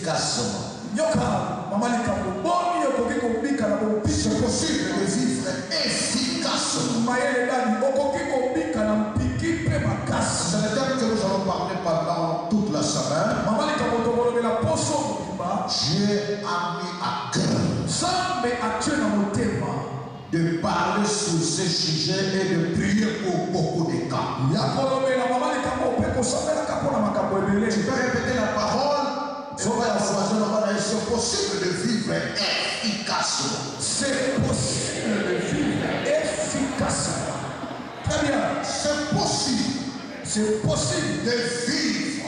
efficacement. C'est possible de vivre efficacement. C'est le thème que nous allons parler pendant toute la semaine. Dieu a mis à cœur de parler sur ce sujet et de prier pour beaucoup de cas. Tu peux répéter la parole. C'est possible de vivre efficacement. C'est possible de vivre efficacement. Très bien. C'est possible. C'est possible de vivre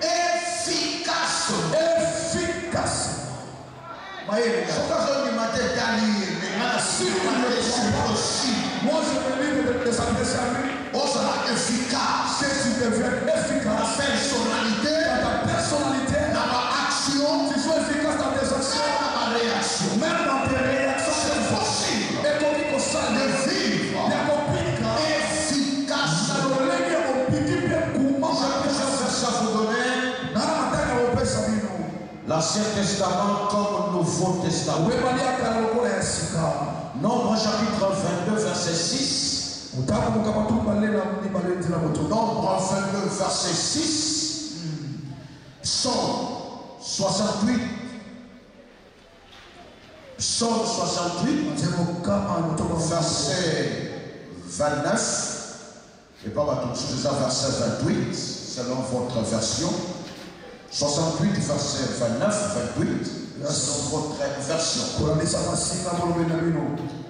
efficacement. Efficacement. Moi je me livre de s'adresser à lui. On sera efficace. Que tu deviennes efficace. Ta personnalité. Dans ta personnalité. Dans ta action. Tu sois efficace dans tes actions. Dans ta réaction. Même dans tes réactions. C'est possible. Et comme il faut ça. De vivre efficacement. Ça vous donner l'Ancien Testament comme le Nouveau Testament. Nombre chapitre 22 verset 6. Nombre 22 verset 6. Psaume 68. Psaume 68 verset 29. Et pas tout de suite, verset 28 selon votre version. 68 verset 29, 28 selon votre version.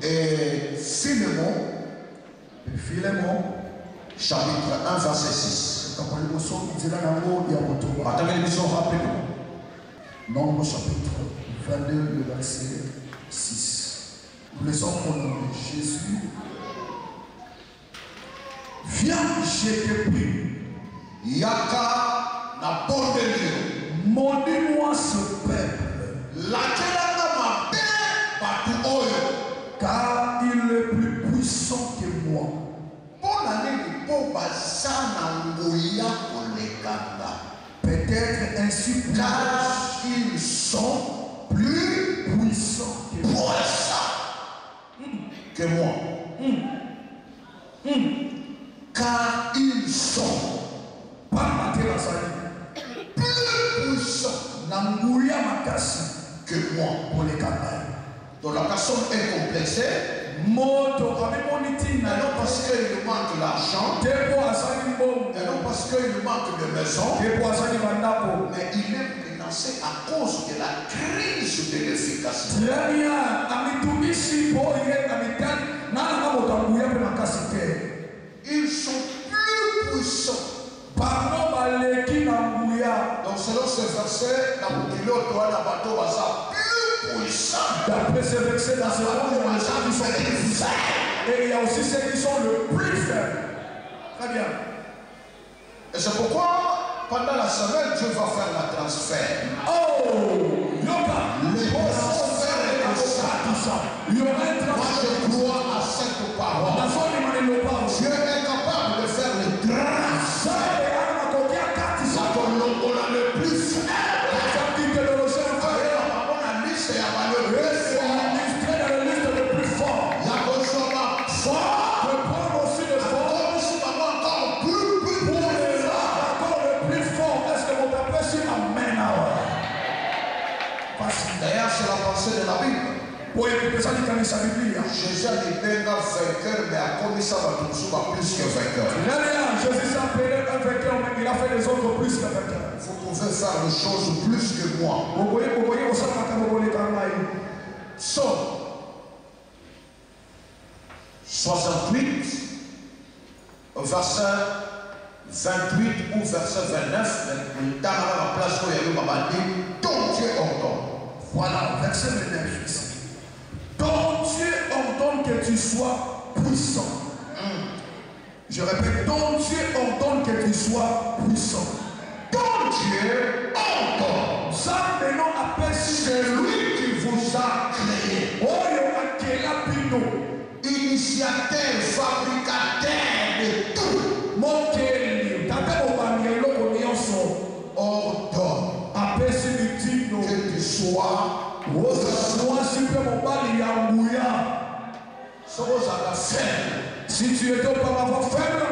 Et Philémon chapitre 1 verset 6. Attendez l'émission rapidement. Nombre chapitre 22 le verset 6. Nous laissons pour nom de Jésus. Viens, je te prie. Yaka na bondelio. Maudis-moi ce peuple. Car il est plus puissant que moi. Peut-être ainsi car ils sont plus puissants que moi. Car ils sont plus puissants que moi. Donc la personne est complexée. Non parce qu'il lui manque l'argent. Et non parce qu'il lui manque de maison. Mais il est menacé à cause de la crise de l'efficacité. Ils sont plus puissants. Donc selon ce verset, la pilote doit la bateau plus puissant. D'après ce verset, dans ce monde, il y a des gens qui sont plus puissants. Et il y a aussi ceux qui sont le plus faibles. Très bien. Et c'est pourquoi, pendant la semaine, Dieu va faire la transfert. Oh! Yoga! Le transfert est comme ça. Moi, je crois à cette parole. Dieu est capable de faire le transfert. On a le plus faible. On a liste et la liste le plus fort. La personne fort. Je prends aussi le fort. Encore plus fort. Est-ce que vous tapez sur Amen? D'ailleurs, c'est la pensée de la Bible. Jésus a dit vainqueur, mais a commis ça plus que vainqueur. Jésus s'est appelé un vainqueur, mais il a fait les autres plus que vainqueur. Vous pouvez faire les choses plus que moi. Psaume 68, verset 28 ou verset 29, dans la place où il y a eu Babadi, ton Dieu ordonne. Voilà, verset 29 ici. Ton Dieu ordonne que tu sois puissant. Je répète, ton Dieu ordonne que tu sois puissant. Ton Dieu ordonne. Ça, maintenant, appelle c'est lui qui vous a créé. Initiateur, fabricateur de tout. Mon Dieu, ordonne. appelle Si tu étais auparavant faible,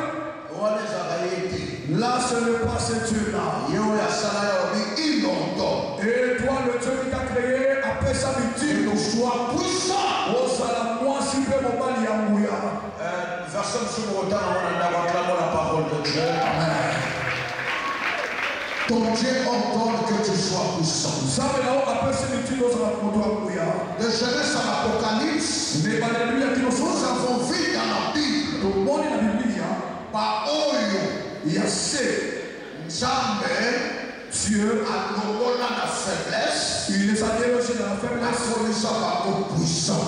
là ce n'est pas ce Dieu-là. Et toi, le Dieu qui t'a créé, après sa victime, sois puissant. Verset sur le retard, on a la parole de Dieu. Amen. Ton Dieu ordonne que tu sois puissant. De Genèse à l'Apocalypse, nous avons vu dans la Bible, par Oyo, Dieu a donné la faiblesse. Il les a dérogés dans la faiblesse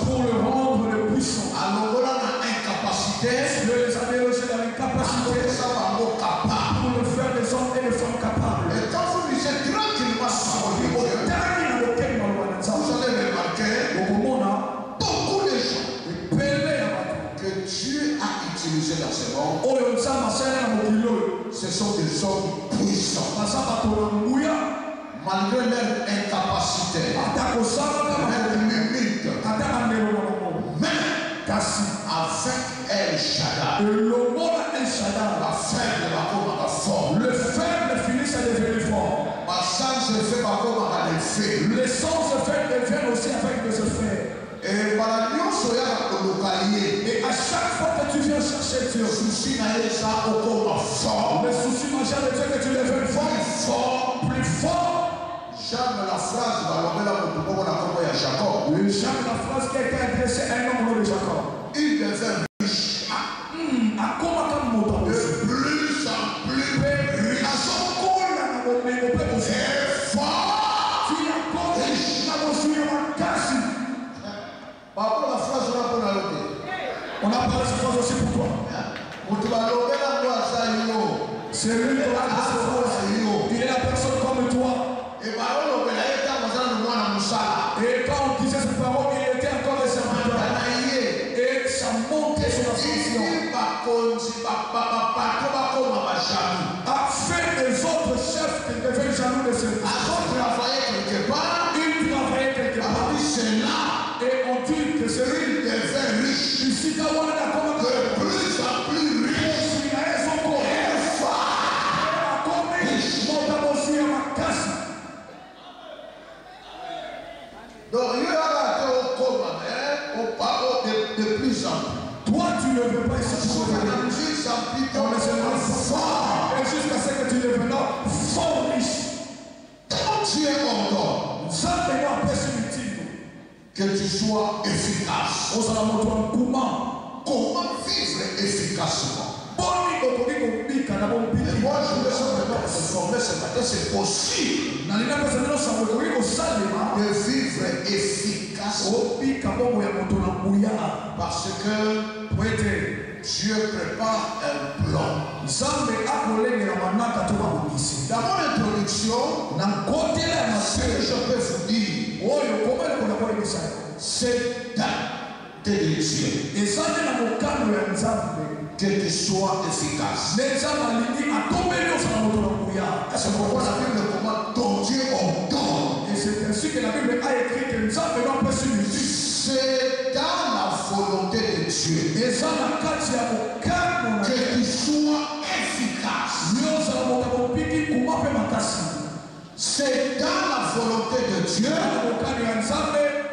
pour le rendre le puissant. Alors, incapacité. Dieu les a dérogés dans l'incapacité pour le faire des hommes et des femmes capables. Et quand vous lisez tranquillement ça, vous allez remarquer beaucoup de gens que Dieu a utilisés dans ce monde. Ce sont des hommes puissants. Malgré leur incapacité, leur limite, mais avec El Shaddai, la faible va comme la forte. Le faible finit à devenir fort. Les sens deviennent aussi avec des effets. Et à chaque fois que tu viens chercher Dieu, le souci majeur de Dieu que tu deviens fort, plus fort. J'aime la phrase, J'aime la phrase qui a été adressée à un homme de Jacob. Il devient riche. À quoi de plus en plus riche. Par rapport à la phrase, on a parlé de cette phrase aussi pour toi. C'est lui qui a dit cette phrase. Il est la personne comme toi. Et quand on disait cette parole, il était encore le serviteur. Et ça montait sur la fonction. Afin des autres chefs qui deviennent jaloux de ce Il travaillait quelque part. Et on dit que c'est lui qui devient riche. Ici, de plus en plus riche. Donc, il y a de plus en plus. Toi, tu ne veux pas essayer de fort. Et jusqu'à ce que tu deviennes fort riche. Quand tu es ordonné que tu sois efficace. Comment vivre efficacement? Et moi, je voulais simplement se former ce matin, c'est possible de vivre efficacement. Parce que Dieu prépare un plan. Dans mon introduction, ce que je peux vous dire, c'est de Dieu que tu sois efficace. C'est pourquoi la Bible commande ton Dieu ordonne. Et c'est ainsi que la Bible a écrit que nous avons c'est dans la volonté de Dieu que tu sois efficace. C'est dans la volonté de Dieu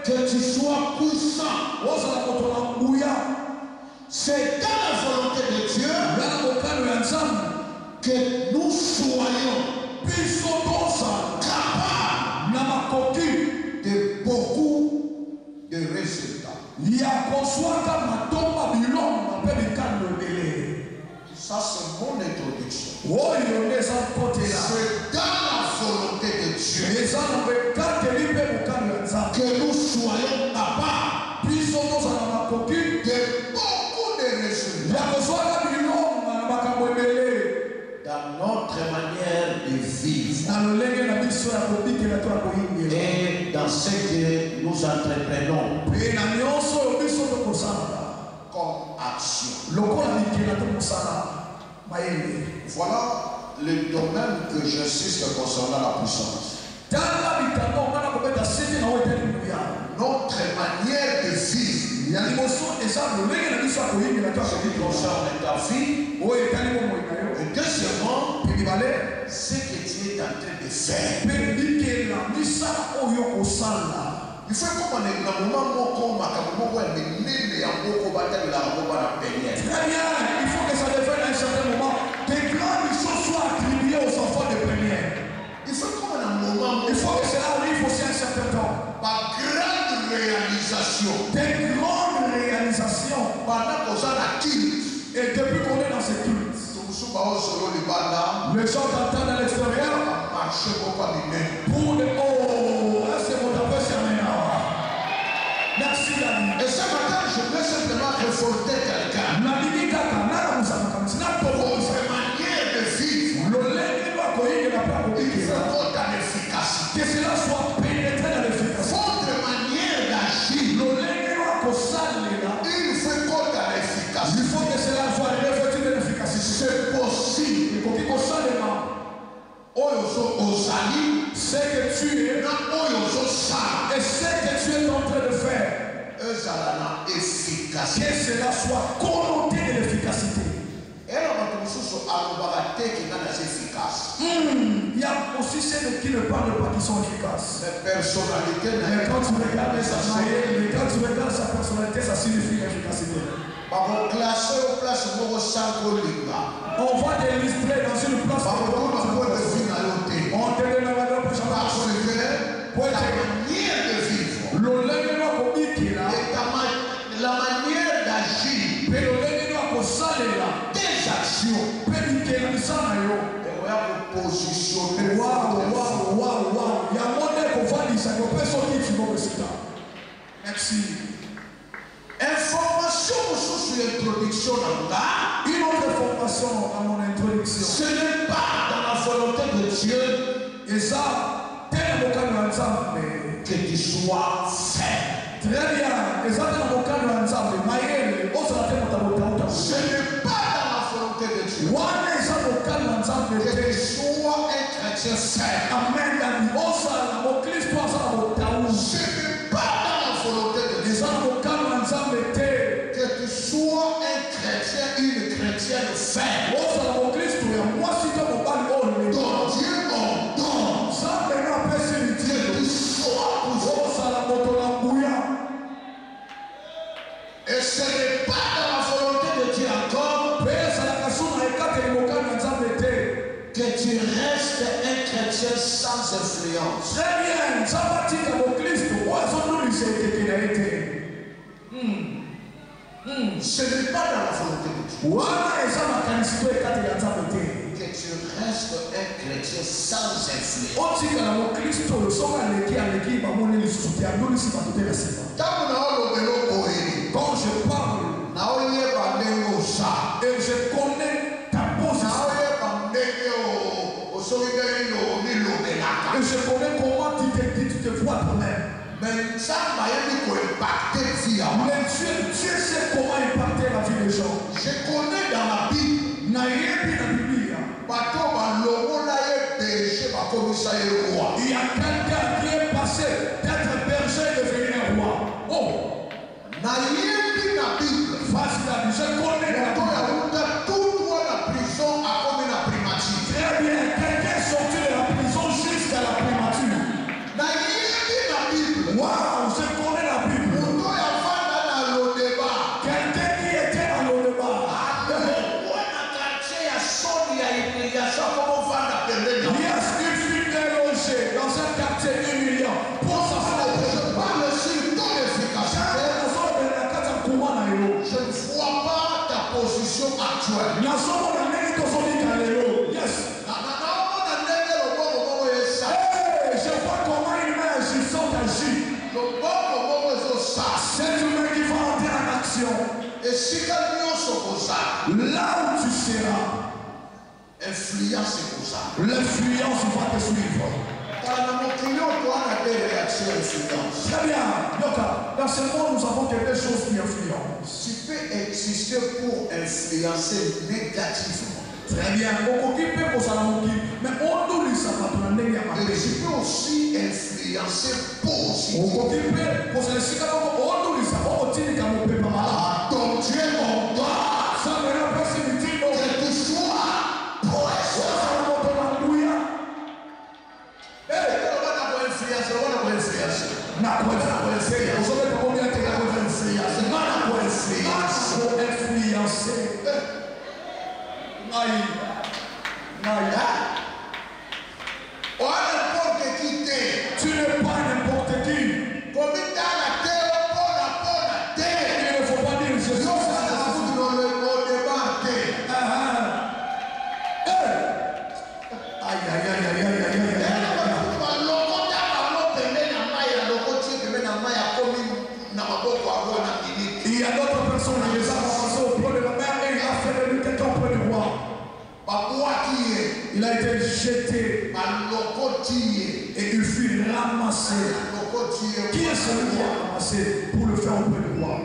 que tu sois puissant. C'est dans la volonté de Dieu que nous soyons capables de beaucoup de résultats. Ça, c'est mon introduction. C'est dans la volonté de Dieu que nous soyons capables de beaucoup de résultats dans notre manière de vivre et dans ce que nous entreprenons comme action. Voilà le domaine que j'insiste concernant la puissance. Notre manière de vivre il y a l'émotion et ça, le mec a dit ça pour lui, il a dit ce qui concerne ta vie. Oui, il y a l'émotion. Et deuxièmement, ce que tu es en train de faire. Il faut qu'on ait un moment où on va très bien, il faut que ça devienne à un certain moment. Des grandes choses soient attribuées aux enfants de première. Il faut qu'on ait un moment où il faut que cela arrive aussi à un certain temps. Par grande réalisation. Des grandes réalisations. Pendant qu'on a la culte. Et depuis qu'on est dans ce culte. Les gens t'entendent à l'extérieur. Pour les c'est mon appel, c'est maintenant. Merci David. Et ce matin, je veux simplement révolter quelqu'un. Votre manière de vivre. Il faut dans l'efficacité. Que cela soit pénétré dans l'efficacité. Votre manière d'agir. Il faut dans l'efficacité. Il faut que cela soit revêtu de l'efficacité. C'est possible. Ce que tu es et ce que tu es en train de faire, que cela soit connoté de l'efficacité. Il y a aussi ceux qui ne parlent pas qui sont efficaces. Mais quand tu regardes sa personnalité, ça signifie l'efficacité. On va t'illustrer dans une place. On te donne la valeur pour chaque personne. La manière de vivre et la manière d'agir, des actions, positionner. Merci. Information sur l'introduction une autre information à mon introduction. Ce n'est pas dans la volonté de Dieu et ça, que tu sois fait. Très bien. Et ça, c'est mon cas de l'ensemble. Ce n'est pas dans la volonté de Dieu que tu sois un chrétien fait. Amen. Ce n'est pas dans la volonté de Dieu que tu sois un chrétien, une chrétienne fait. Donc Dieu ordonne que tu sois et ce n'est pas dans la volonté de Dieu encore que tu restes un chrétien sans influence. Très bien. Ce n'est pas dans la volonté de Dieu que tu restes un chrétien sans influence. Quand je parle et je connais ta position et je connais comment tu te vois toi-même. Mais Dieu sait comment impacter la vie des gens. Je connais dans la Bible. Il y a quelqu'un qui est passé d'être berger et devenir un roi. Oh! Je connais la Bible. Très bien. Quelqu'un est sorti de la prison jusqu'à la primature. Waouh! Je connais la Bible. Quelqu'un qui était dans le débat. Yes, il fut délogé dans un quartier humiliant. Pour ça, je parle sur ton efficacité. Je ne vois pas ta position actuelle. Yes. Hey, je vois comment une main agissante agit. C'est une main qui va entrer en action. Là où tu seras, l'influence va te suivre. Très bien. Dans ce monde, nous avons quelque chose qui influence. Tu peux exister pour influencer négativement. Très bien. Mais Et tu peux aussi influencer positivement. Il y a d'autres personnes qui les ont avancés au point de la mer et il a fait de lui quelqu'un auprès du roi. Il a été jeté et il fut ramassé. Qui est celui qui a ramassé pour le faire auprès du roi?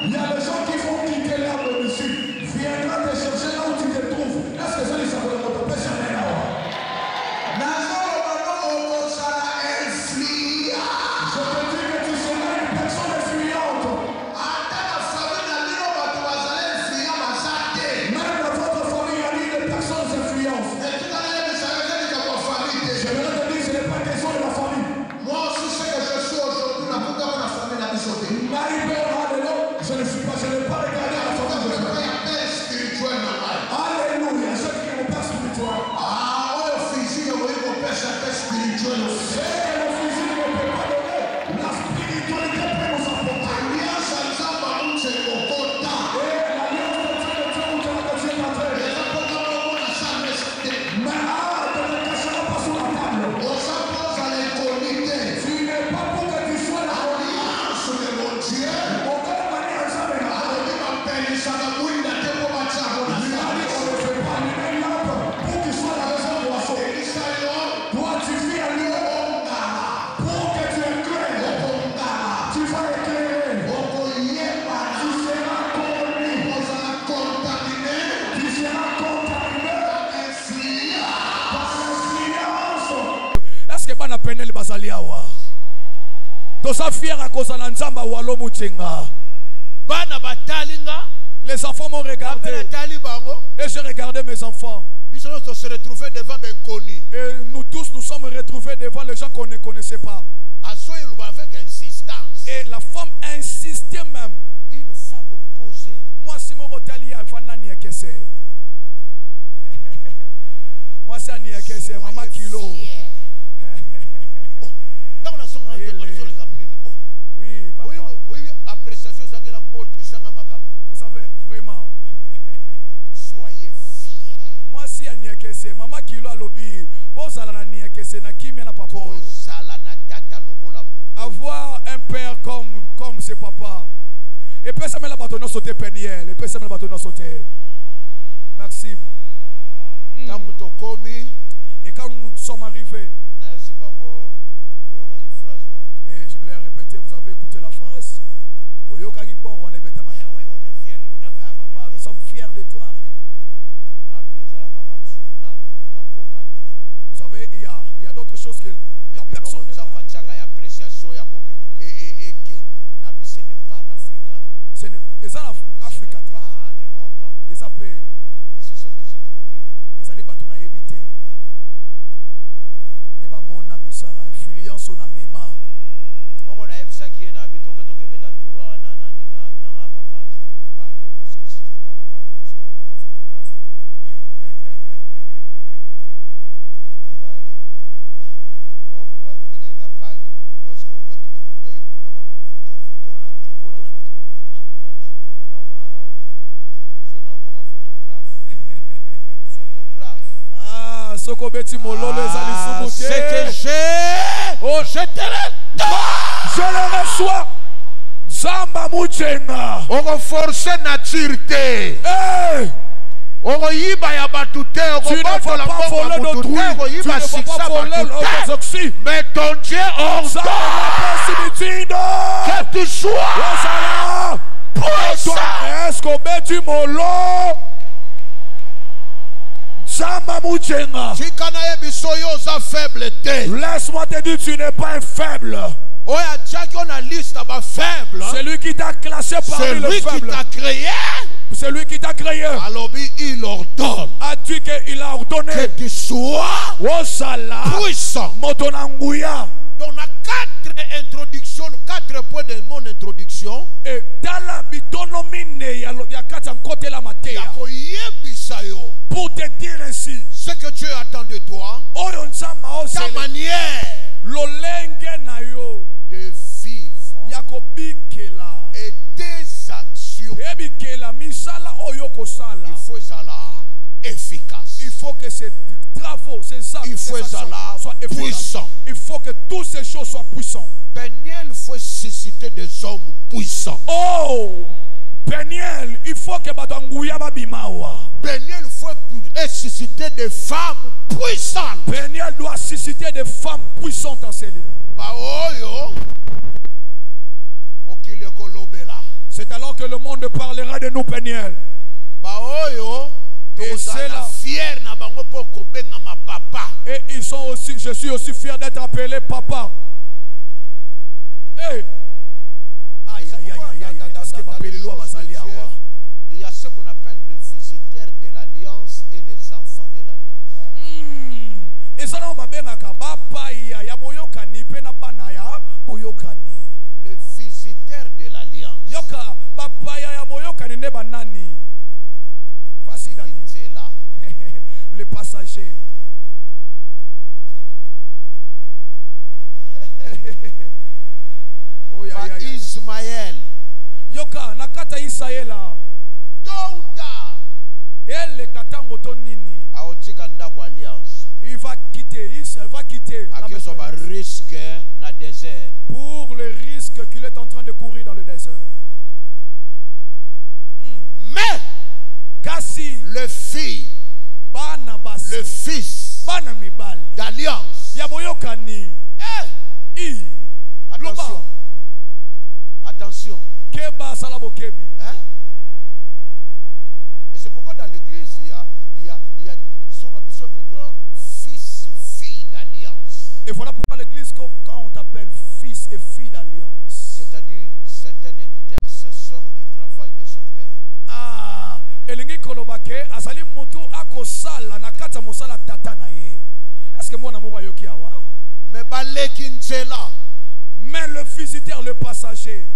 Il y a des gens qui vont quitter l'arbre dessus. Viendra te chercher là où tu te trouves. Est-ce que ça les a fait de votre personne là? Je te dis que tu seras une personne influente. Même dans votre famille, il y a des personnes influentes. Je vais te dire, ce n'est pas question de la famille. Moi aussi, ce que je suis aujourd'hui, la plupart de la famille n'a pas sauté. Je ne suis pas, je n'ai pas regardé la famille. Alléluia, ceux qui ont père spirituel. Ah, oh, physique, vous voyez mon père, c'est père spirituel. C'est le physique ne peut pas donner. La spiritualité peut nous apporter. Alliance ensemble, nous, c'est mon content. Et l'alliance de Dieu où tu as Dieu d'entrer. Les apôtres ont la chambre restée. Mais ne te cachera pas sous la table. On s'impose à l'incognité. Tu n'es pas pour que tu sois la Alliance de mon Dieu. bana penel bazali awa toza fier à cause na nzamba walo mutinga bana batalinga les enfants m'ont regardé et j'ai regardé mes enfants ils se retrouvaient devant l'inconnu et nous tous nous sommes retrouvés devant les gens qu'on ne connaissait pas avec insistance et la femme insistait même une femme posée moi si mon hôtel a fanani ekese moi c'est ani ekese mama kilo oui papa oui appréciation zangela mbote sanga makambo vous savez vraiment soyez fiers moi si ani ekese mama kilo alobi bozala na ni ekese na kimia na papa oyo bozala na tata lokola mutu avoir un père comme ses papas et puis ça me la bâtonneau sauter peniel et puis ça me la bâtonneau sauter merci et quand nous sommes arrivés et je l'ai répété, vous avez écouté la phrase. Oui, on est fiers. Papa, nous sommes fiers de toi. Vous savez, il y a d'autres choses que la personne n'est pas. Ce n'est pas en Afrique. Ce n'est pas en Afrique. Ce n'est pas en Europe. Et ce sont des inconnus. Ils allaient battre na yebité. Mais bah mon ami ça la influence on a méma. Moko na yebisa qui est na bitoke to kebeta tour na nina binanga papa je ne peux pas aller parce que si je parle là-bas je risque comme un photographe là. Oh pourquoi to kena na bank mutu nyoso to kutai kuna mama photo. Mama je ne peux pas na ote. So na comme un photographe. Ah, soko beti mololo ezali subuke. C'est que je te je le reçois. Samba muchenga. On va forcer nature. On yiba ya batute, tu ne vas pas voler d'autrui, tu ne vas pas voler l'orthodoxie. Mais ton Dieu ordonne que tu sois puissant. Est-ce qu'on met du molo? Laisse-moi te dire, tu n'es pas un faible. C'est lui qui t'a classé parmi les faibles. C'est lui qui t'a créé. C'est lui qui t'a créé. Alors il ordonne. A dit qu'il a ordonné que tu sois puissant. Donc on a 4 points de mon introduction. Et dans la bitonomine, il y a 4 côté la matière. Pour te dire ainsi, ce que Dieu attend de toi, ta manière de vivre, et tes actions. Il faut être efficace. Il faut que ces travaux, ces actes, soient puissants. Il faut que toutes ces choses soient puissantes. Peniel, il faut susciter des hommes puissants. Oh, Peniel, il faut que Peniel, il faut susciter des femmes puissantes. Peniel doit susciter des femmes puissantes en ces lieux. C'est alors que le monde parlera de nous, Peniel. Et c'est là. Et ils sont aussi, je suis aussi fier d'être appelé papa. Hey. Aïe, aïe, aïe, aïe, il y a ce qu'on appelle le visiteur de l'alliance et les enfants de l'alliance. Le visiteur de l'alliance. Le passager. Oh, Ismaël. Yoka nakata Isaïela. Douda. Elle katango tonini. Aotika ndako alliance. Il va quitter la risque na désert. Pour le risque qu'il est en train de courir dans le désert. Mais Kassi le fils d'alliance. Yaboyokani. Attention. Attention. Keba salabokebi. Et c'est pourquoi dans l'église il y a fils, fille d'alliance. Et voilà pourquoi l'église, quand on t'appelle fils et fille d'alliance, c'est-à-dire c'est un intercesseur du travail de son père. Ah, elingi kolobake asali moto akosala na kata mosala tata na ye. Est-ce que moi na moko yoki awa? Mais balekinzela. Mais le visiteur, le passager,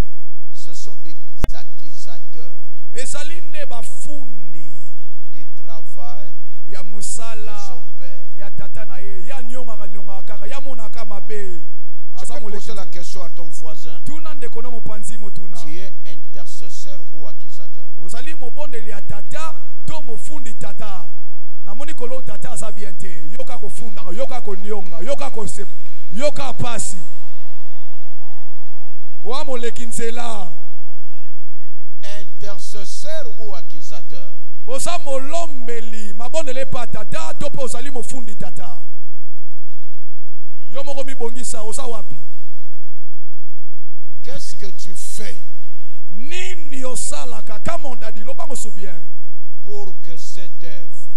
ce sont des accusateurs. Et salinde bafundi du travail ya musala de son père. Ya tata na ye, ya nyonga kaka, ya monaka mabe. Tu peux poser la question à ton voisin. Tu es intercesseur ou accusateur? Osali mobondeli ya tata to mofundi tata. Na moni kolo tata asabiente. Yoka ko funda, yoka ko nyonga, yoka ko sep, yoka pasi. Wa molekinzela. Intercesseur ou accusateur? Osa molombeli, mabondele pa tata to po osali mofundi tata. Yo moko mi bongisa osa wapi? Qu'est-ce que tu fais? Nini osalaka kamonda di lobango subien pour que cette œuvre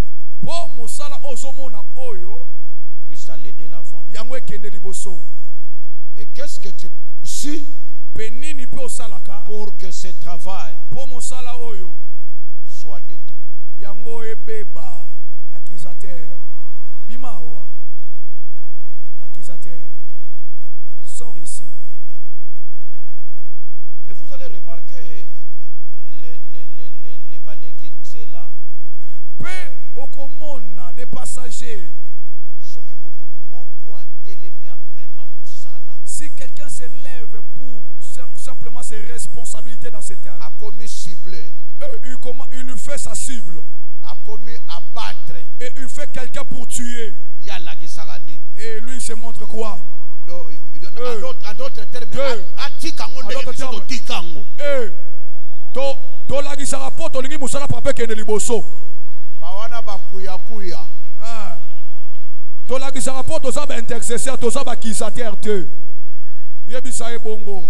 po mosala ozomona oyo puisse aller de l'avant. Yango ekende liboso. Et qu'est-ce que tu suis penini pe osalaka pour que ce travail po mosala oyo soit détruit? Yango ebeba. Accusateur bimawa. Accusateur sors ici. Et vous allez remarquer les balekinzela. Peu okomona des passagers. Si quelqu'un se lève pour simplement ses responsabilités dans cette œuvre, a commis ciblé. Il lui fait sa cible. A commis abattre. Et il fait quelqu'un pour tuer. Et lui il se montre quoi? En d'autres termes,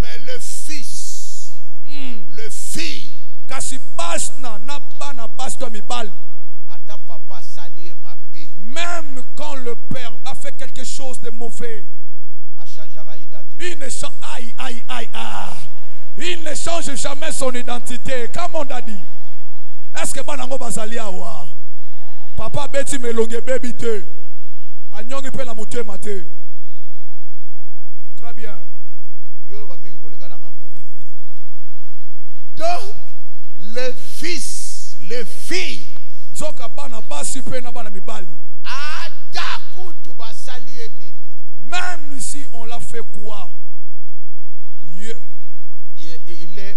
mais le fils, le fils, même quand le père a fait quelque chose de mauvais, il ne change, il ne change jamais son identité. Comme on a dit, est-ce que banango bazali awa? Papa beti melonge baby te, anyongi pe la muté mate. Très bien. Donc le fils, le fille, zoka bana basi pe na bana mibali. Même si on l'a fait quoi?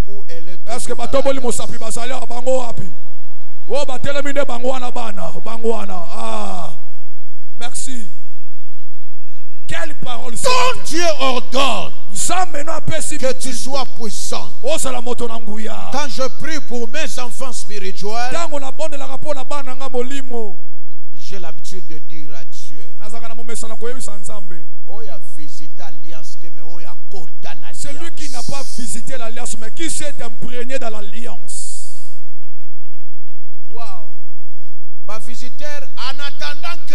où elle est. Est-ce que batoboli mosapi bazali a bango wapi? Oh batelemi nde bango wana bana, bango wana. Ah. Merci. Quelle parole. Ton Dieu ordonne que tu sois puissant. Quand je prie pour mes enfants spirituels, j'ai l'habitude de dire à Dieu, celui qui n'a pas visité l'alliance mais qui s'est imprégné dans l'alliance. Wow. Ma visiteur, en attendant que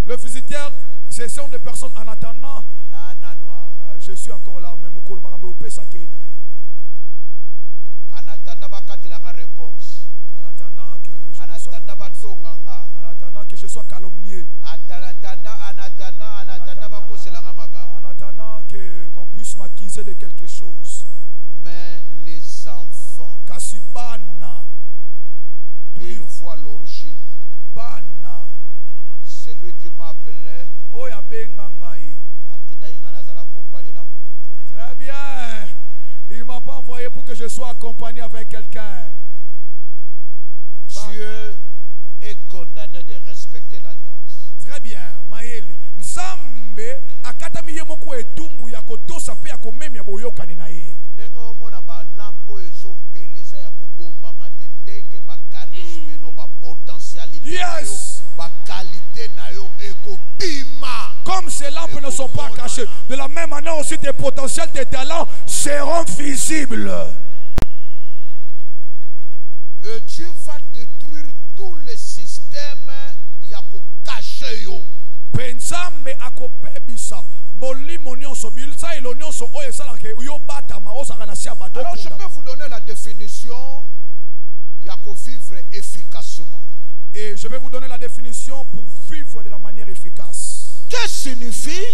le visiteur, ce sont des personnes en attendant. Je suis encore là, mais en attendant la réponse. En attendant que je sois calomnié. En attendant qu'on puisse m'accuser de quelque chose. Mais les enfants, ils voient l'origine. Celui qui m'appelait, très bien. Il ne m'a pas envoyé pour que je sois accompagné avec quelqu'un. Dieu est condamné de respecter l'alliance. Très bien. Maël. Nzambe akatami ye moko etumbu ya kotosa pe ya komemia boyokani na ye. Ndenge omona ba lampo ezo beleza ya kobomba mate ndenge ba charisme no ba potentialité. Yes. Ba qualité na yo ekobima. Comme ces lampes ne sont pas cachées, de la même manière aussi tes potentiels, tes talents seront visibles. Et Dieu va détruire tout le système yako caché yo. Pensambe akopebisa molimo nyonso bilsa ilo nyonso oyo esalaka yo batama osaka sia bato. Alors je peux vous donner la définition yako vivre efficacement. Et je vais vous donner la définition pour vivre de la manière efficace. Que signifie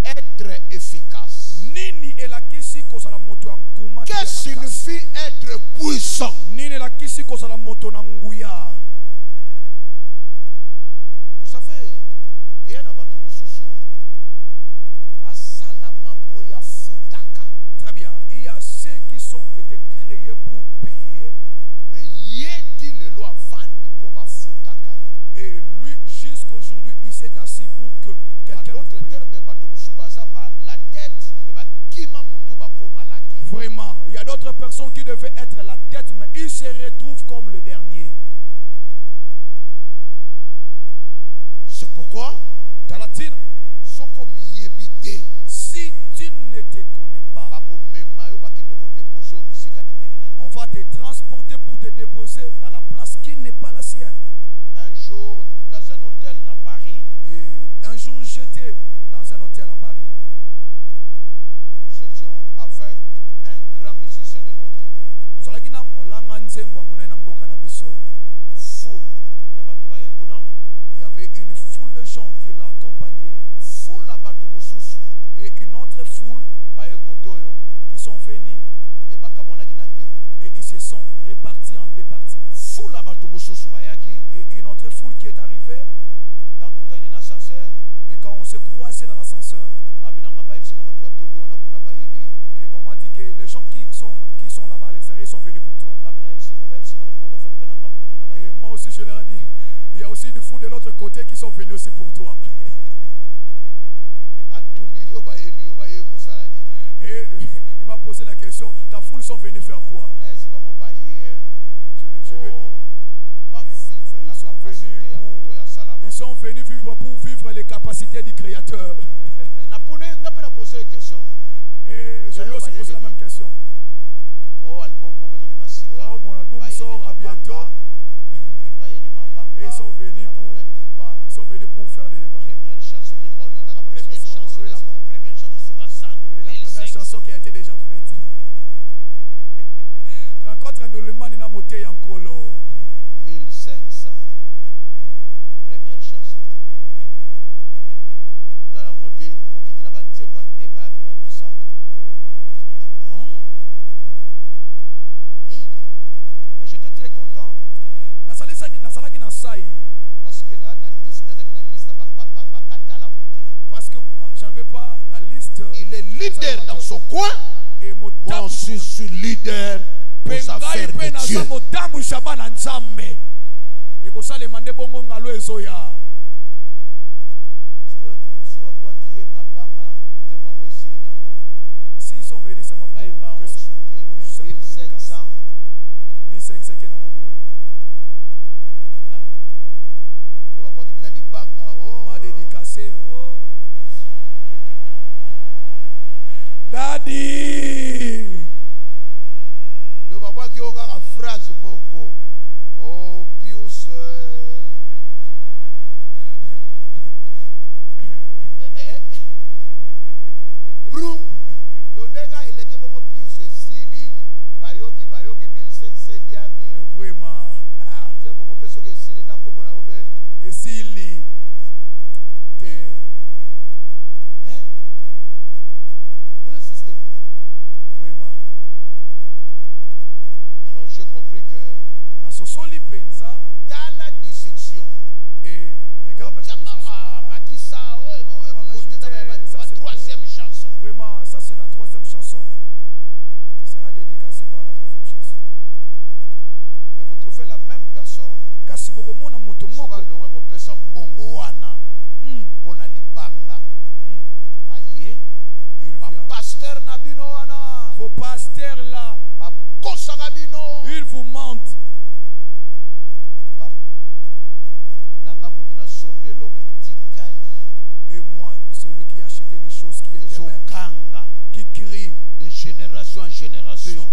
être efficace? Nini elakisi kozala moto ya nkuma. Que signifie être puissant? Nini elakisi kozala moto na nguya. Vous savez, il y a bato mususu asalama poya futaka. Très bien, il y a ceux qui sont été créés pour payer. Mais yeti le loi vandi po ba futaka. Et lui jusqu'aujourd'hui il s'est assis pour que quelqu'un le paye. La tête, vraiment, il y a d'autres personnes qui devaient être la tête, mais ils se retrouvent comme le dernier. C'est pourquoi, si tu ne te connais pas, on va te transporter pour te déposer dans la place qui n'est pas la sienne. Un jour, dans un hôtel à Paris, et un jour j'étais dans un hôtel à Paris. Nous étions avec un grand musicien de notre pays. Il y avait une foule de gens qui l'accompagnaient. Et une autre foule qui sont venus. Et ils se sont répartis en deux parties. Et une autre foule qui est arrivée. Et quand on s'est croisé dans l'ascenseur, et on m'a dit que les gens qui sont là-bas à l'extérieur sont venus pour toi. Et moi aussi je leur ai dit, il y a aussi des fous de l'autre côté qui sont venus aussi pour toi. Et il m'a posé la question, ta foule sont venus faire quoi? Ils sont venus vivre pour vivre les capacités du Créateur. Et je lui ai aussi posé la même question. Oh, mon album sort à bientôt. Et ils sont venus pour faire des débats. Première chanson, la première chanson qui a été déjà faite. Rencontre un doulement in amoté yankolo. 1500. Première chanson. Dans la montée, au qui n'a pas de tout ça. Ah bon? Mais j'étais très content. Parce que dans la liste, parce que moi, j'avais pas la liste. Il est leader dans son coin. Moi aussi, je suis leader aux affaires de Dieu. S'ils sont venus seulement pour 1500. 1500 qui n'ont pas m'a dédicacé. Oh. Daddy. Le papa qui a une phrase beaucoup. Oh, Pius. Brum. Le nègre, il était bon Pius et Sili. Bayoki 1500 liami. Vraiment. C'est bon, on peut se dire Sili n'a comme on a obé. Et Sili. Pour le système. Vraiment. Alors j'ai compris que dans la dissection, et regarde maintenant la troisième chanson. Vraiment, ça c'est la troisième chanson. Il sera dédicacé par la troisième chanson. Mais vous trouvez la même personne sera loin pour faire son bongoana pour na libanga. Aïe, pasteur nabinoana. Vos pasteurs là, ils vous mentent. Et moi, celui qui a acheté les choses qui étaient mères, qui crie de génération en génération.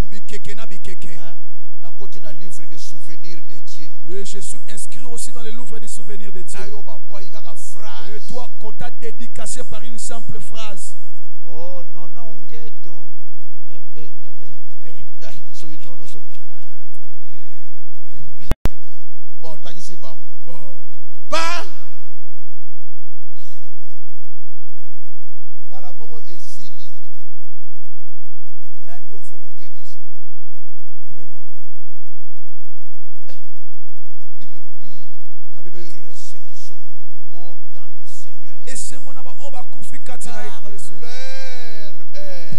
Na côté na livre de souvenirs de Dieu. Et je suis inscrit aussi dans les livres des souvenirs de Dieu. Et toi, qu'on t'a dédicacé par une simple phrase. Oh non non ghetto. Bon, t'as ici bon. Ba. Palamoro et Sili. Nani au fogo kebisi. Vraiment. La Bible dit ceux qui sont morts dans le Seigneur. Et c'est mon aba oba kufikati na Yesu.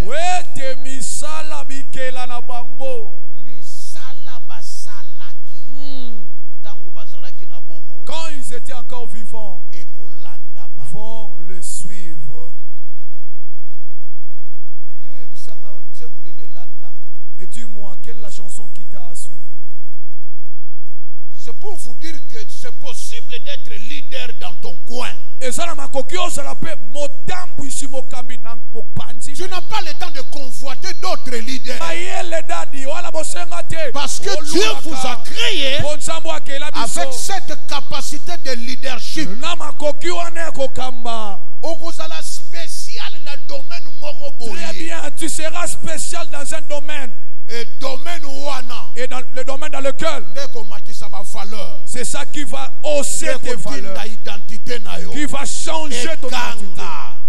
Wete misala bikela na bango. Misala basalaki. Tango basalaki na bomo. Quand ils étaient encore vivants, vont le suivre. Et dis-moi, quelle est la chanson qui t'a suivi? C'est pour vous dire que c'est possible d'être leader dans ton coin. Tu n'as pas le temps de convoiter d'autres leaders. Parce que Dieu vous a créé avec cette capacité de leadership. Très bien, tu seras spécial dans un domaine. Et domaine wana. Et dans le domaine dans lequel c'est ça qui va hausser tes valeurs, qui va changer ton identité.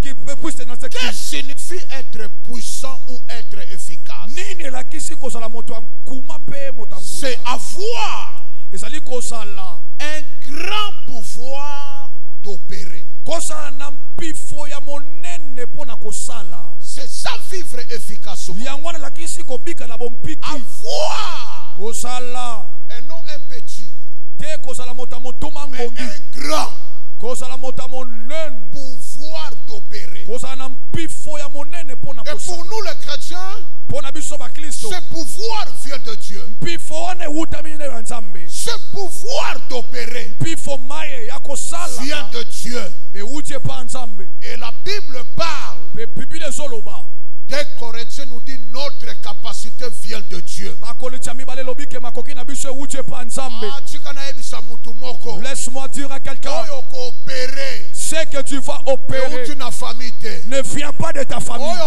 Qu'est-ce que signifie être puissant ou être efficace? C'est avoir un grand pouvoir d'opérer. C'est ça vivre efficacement. Avoir et non un petit, mais un grand pouvoir d'opérer. Et pour nous les chrétiens, ce pouvoir vient de Dieu. Ce pouvoir d'opérer vient de Dieu. Et la Bible parle. Des Corinthiens nous dit notre capacité vient de Dieu. Laisse-moi dire à quelqu'un, ce que tu vas opérer ne vient pas de ta famille.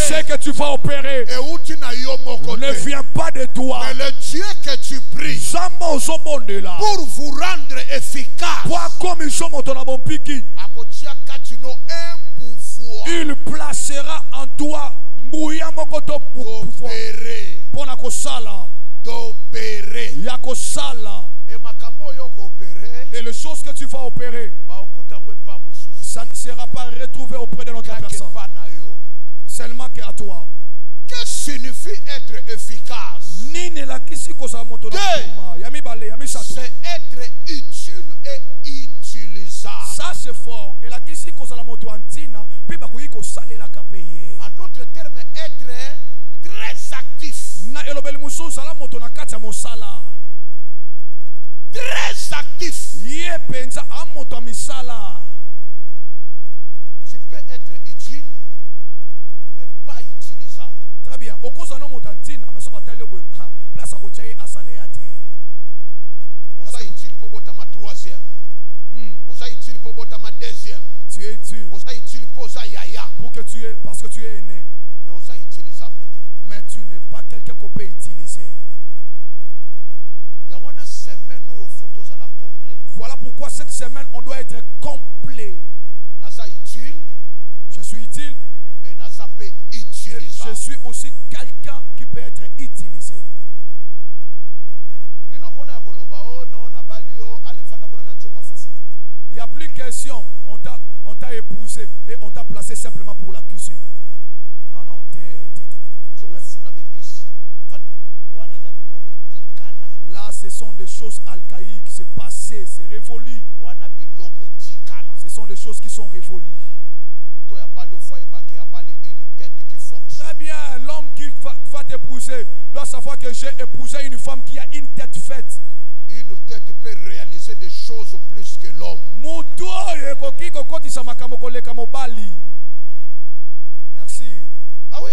Ce que tu vas opérer ne vient pas de toi. Mais le Dieu que tu pries pour vous rendre efficace, il placera en toi d'opérer. Et les choses que tu vas opérer, ça ne sera pas retrouvé auprès de notre personne. Seulement qu'à toi. Que signifie être efficace? C'est être utile et utilisable. Ça c'est fort. En d'autres termes, être très actif. Très actif. Tu peux être utile, mais pas utilisable. Très bien. On est utile pour votre troisième. On est utile pour votre deuxième. Tu es utile. On est utile pour yaya. Pour que tu es, parce que tu es aîné. Mais on est utilisable. Mais tu n'es pas quelqu'un qu'on peut utiliser. Voilà pourquoi cette semaine on doit être complet. Je suis utile. Et je suis aussi quelqu'un qui peut être utilisé. Il n'y a plus question. On t'a épousé et on t'a placé simplement pour la cuisine. Non, non. Là, ce sont des choses archaïques. C'est passé, c'est révolu. Ce sont des choses qui sont révolues. Très bien, l'homme qui va t'épouser doit savoir que j'ai épousé une femme qui a une tête faite. Une tête peut réaliser des choses plus que l'homme. Merci. Ah oui?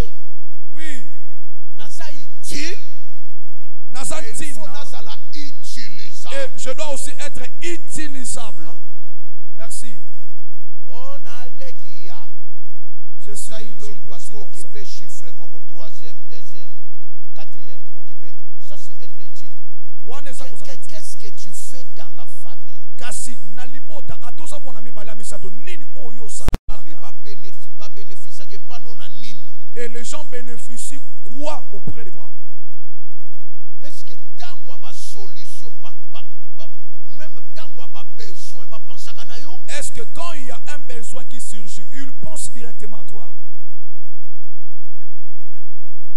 Oui. Et je dois aussi être utilisable. Hein? Merci. Je suis utile parce qu'occuper chiffre mon troisième, deuxième, quatrième, occuper, ça c'est être utile. Qu'est-ce que tu fais dans la famille? Et les gens bénéficient quoi auprès de toi? Est-ce que dans la solution, même dans le besoin, est-ce que quand il y a un besoin qui surgit, il pense directement à toi?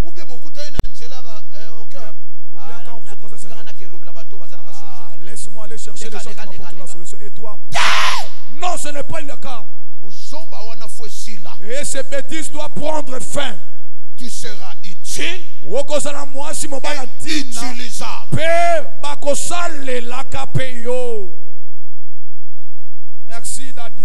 Ou bien beaucoup de laisse-moi aller chercher les gens qui m'apportent la solution. Et toi? Non, ce n'est pas le cas. Et ces bêtises doivent prendre fin. Tu seras utile et utilisable. Merci, Daddy.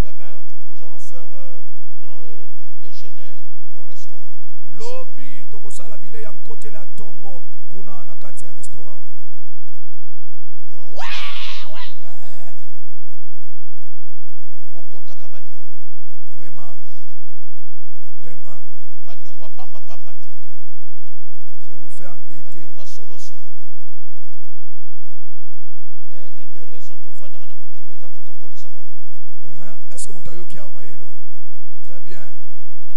Demain, nous allons faire déjeuner au restaurant. Lobi tokosala bile ya nkotela ya tongo kuna na kati ya restaurant. Vraiment. Vraiment. Je vais vous faire un dété. L'une des raisons de vendre dans mon kilo, est-ce que mon taillot qui a très bien.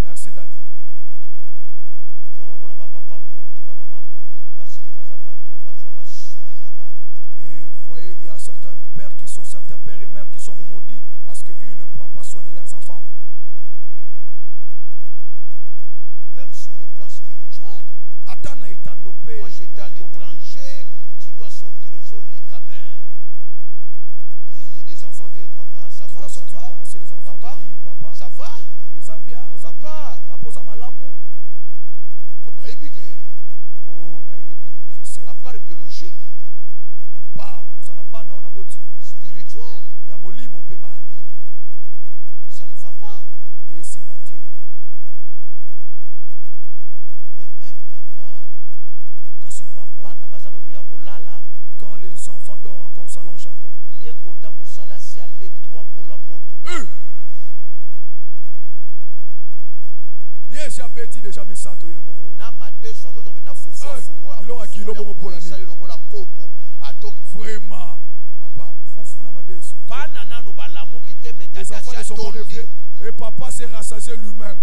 Merci, Daddy. Et vous voyez, il y a certains pères qui sont, certains pères et mères qui sont maudits parce qu'ils ne prennent pas soin de leurs enfants. Même sur le plan spirituel. Moi j'étais à l'étranger, tu dois sortir les autres les camins. Il y a des enfants viennent, papa, ça va, ça va. C'est les enfants papa, qui disent, papa, ça va. Ça bien, ça papa. Papa, ça m'a l'amour. Oh, naïbi, je sais. À part biologique. À part, vous en avez pas, on a beau spirituel. Yamoli mon bébé Ali. Ça ne va pas. Et Simbati. Mais un papa. Quand les enfants dorment encore, s'allongent encore. Yes, j'ai bêti déjà mis ça tout le monde. Vraiment, papa, foufou n'a pas de sous. Les enfants ne sont pas réveillés. Et papa s'est rassasié lui-même.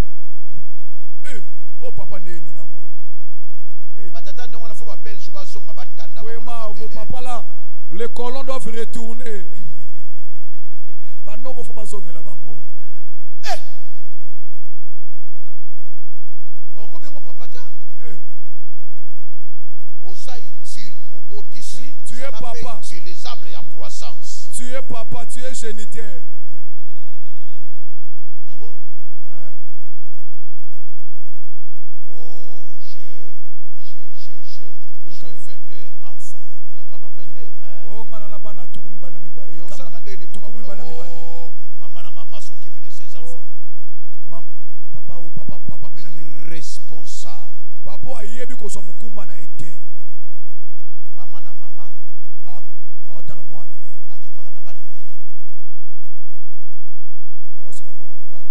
Oh, papa n'est ni n'a moi. Vraiment, vos papas là, les colons doivent retourner. banoko fo bazongela bango. Combien papa tia? Osa utile, obotisi, tu es papa utilisable et en croissance. Tu es papa, tu es géniteur. Ah bon? Oh, je 22 enfants. Avant 22. Oh, maman s'occupe de ses enfants. Papa irresponsable. Papa ayebi ko so mukumba na ete. Mama na mama awatala mwana akipaka na bana na ye. C'est la bonne libala.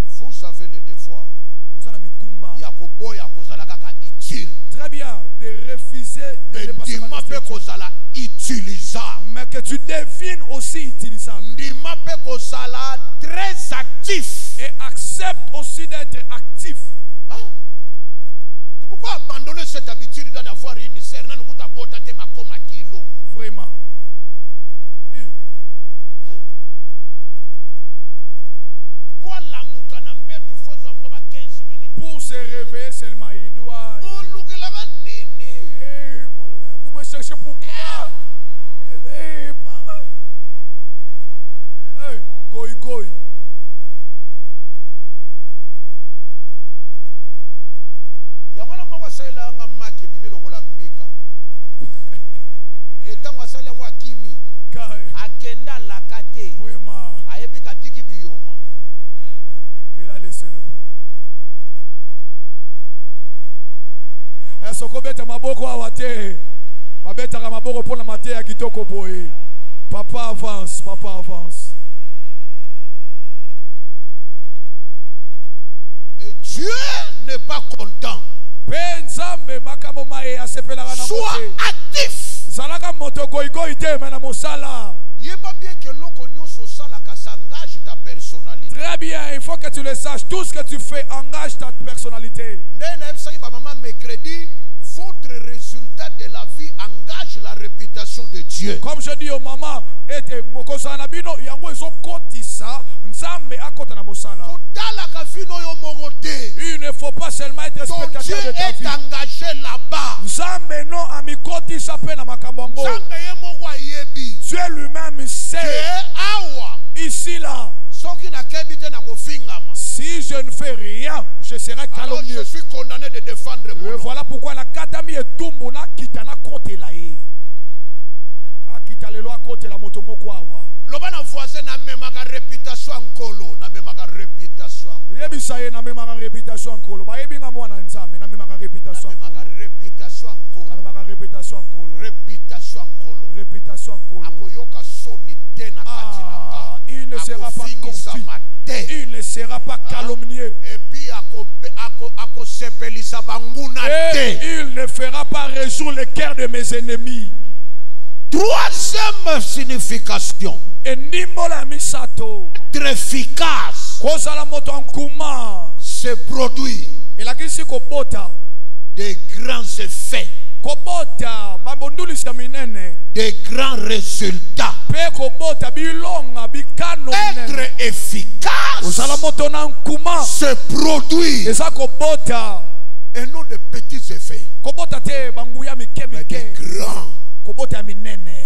Vous avez le devoir. Osana mikumba. Ya koboya kozala kaka utile. Très bien, de refuser de dépasser ma kozala utilisable. Mais que tu devines aussi utilisable. Ndima pe kozala très actif. Et accepte aussi d'être actif. Hein? C'est pourquoi abandonner cette habitude d'avoir une serre na nukuta bota te makoma kilo. Vraiment. Pour se réveiller seulement, il doit... Vous me cherchez pourquoi? Goy goy. Yangwana moko sala nga maki bimi lokola mbika. Etango sala mwa kimi. Akenda lakate. Vraiment. Ayebi katiki biyoma. Il a laissé le. Sokobeta maboko awate. Babeta maboko pour la matière ya kitoko boye. Papa avance, papa avance. Et Dieu n'est pas content. Sois actif. Zalaka moto goy goy te mena mosala. Yeba bien que loko nyoso sala ka s'engage ta personnalité. Très bien, il faut que tu le saches. Tout ce que tu fais engage ta personnalité. Mercredi, votre résultat de la vie engage la réputation de Dieu. Comme je dis aux mamans, il ne faut pas seulement être spectateur de ta vie. Dieu est engagé là-bas. Dieu lui-même sait. Ici là. Si je ne fais rien, je serai calomnié. Alors je suis condamné de défendre mon nom. Voilà pourquoi la katami est tumbuna kitana kote la ye. Akita lelo akote la moto moko awa. Lobana voisin na memaka réputation nkolo, na memaka réputation. Yebisa ye na memaka réputation nkolo. Ba yebinga mwana nzambe na memaka réputation nkolo. Na memaka réputation nkolo. Na memaka réputation nkolo. Réputation nkolo. Réputation nkolo. Akoyoka soni te na kati na ka. Il ne sera pas confus. Il ne sera pas calomnié. Et puis il ne fera pas résoudre les cœurs de mes ennemis. Troisième signification. Être efficace. Se produit des grands effets. Des grands résultats. Être efficace se produit et non de petits effets, mais des grands.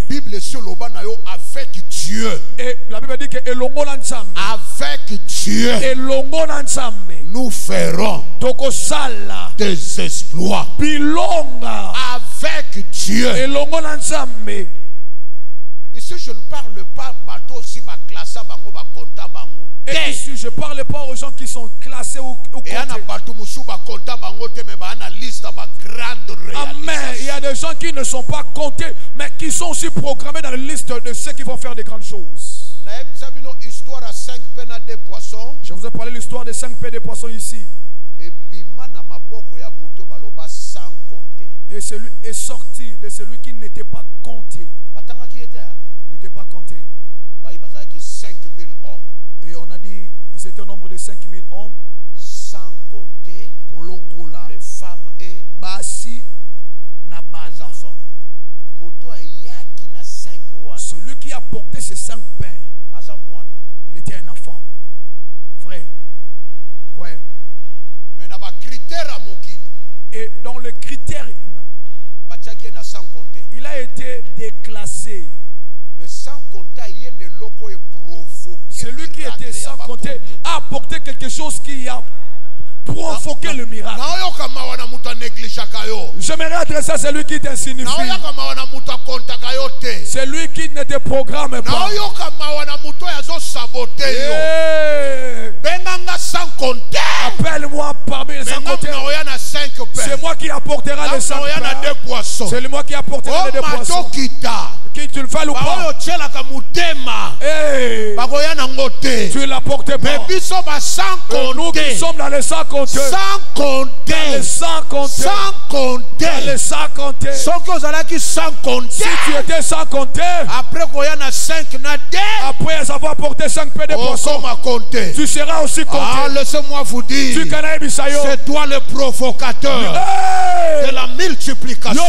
Bible sur l'obanayo avec Dieu. Et la Bible dit que avec Dieu nous ferons des exploits. Avec Dieu. Ici je ne parle pas bateau si ba classe bango ba compta bango. Et ici je parle pas aux gens qui sont classés ou comptés. Et ana bateau musu ba compta bango te mais ba ana liste ba grande réalisation. Amen. Il y a des gens qui ne sont pas comptés mais qui sont aussi programmés dans la liste de ceux qui vont faire des grandes choses. Histoire à 5 pains à 2 poissons. Je vous ai parlé de l'histoire des 5 pains et des poissons ici. Et et celui est sorti de celui qui n'était pas compté. Il n'était pas compté. 5000 hommes. Et on a dit, ils étaient au nombre de 5000 hommes. Sans compter les femmes et Basi, les enfants. Celui qui a porté ces 5 pains, il était un enfant. Frère. Frère. Et dans le critère humain, il a été déclassé. Mais sans compter, celui qui était sans compter a apporté quelque chose qui a provoqué le miracle. J'aimerais adresser à celui qui t'insignifie. Celui qui ne te programme pas. Appelle-moi parmi les 5 compter. C'est moi qui apportera les 5 pains. C'est moi qui apportera les 2 poissons. Qui tu le fais ou pas? Hey. Tu ne l'apportes pas. Nous qui sommes dans les 100 compter. Sans compter. Dans les 100 compter. Sans compter. Dans les 100 compter. Si tu étais sans compter, après avoir porté 5 pains de poisson, tu seras aussi compté. Ah, laissez-moi vous dire, c'est toi le provocateur de la multiplication.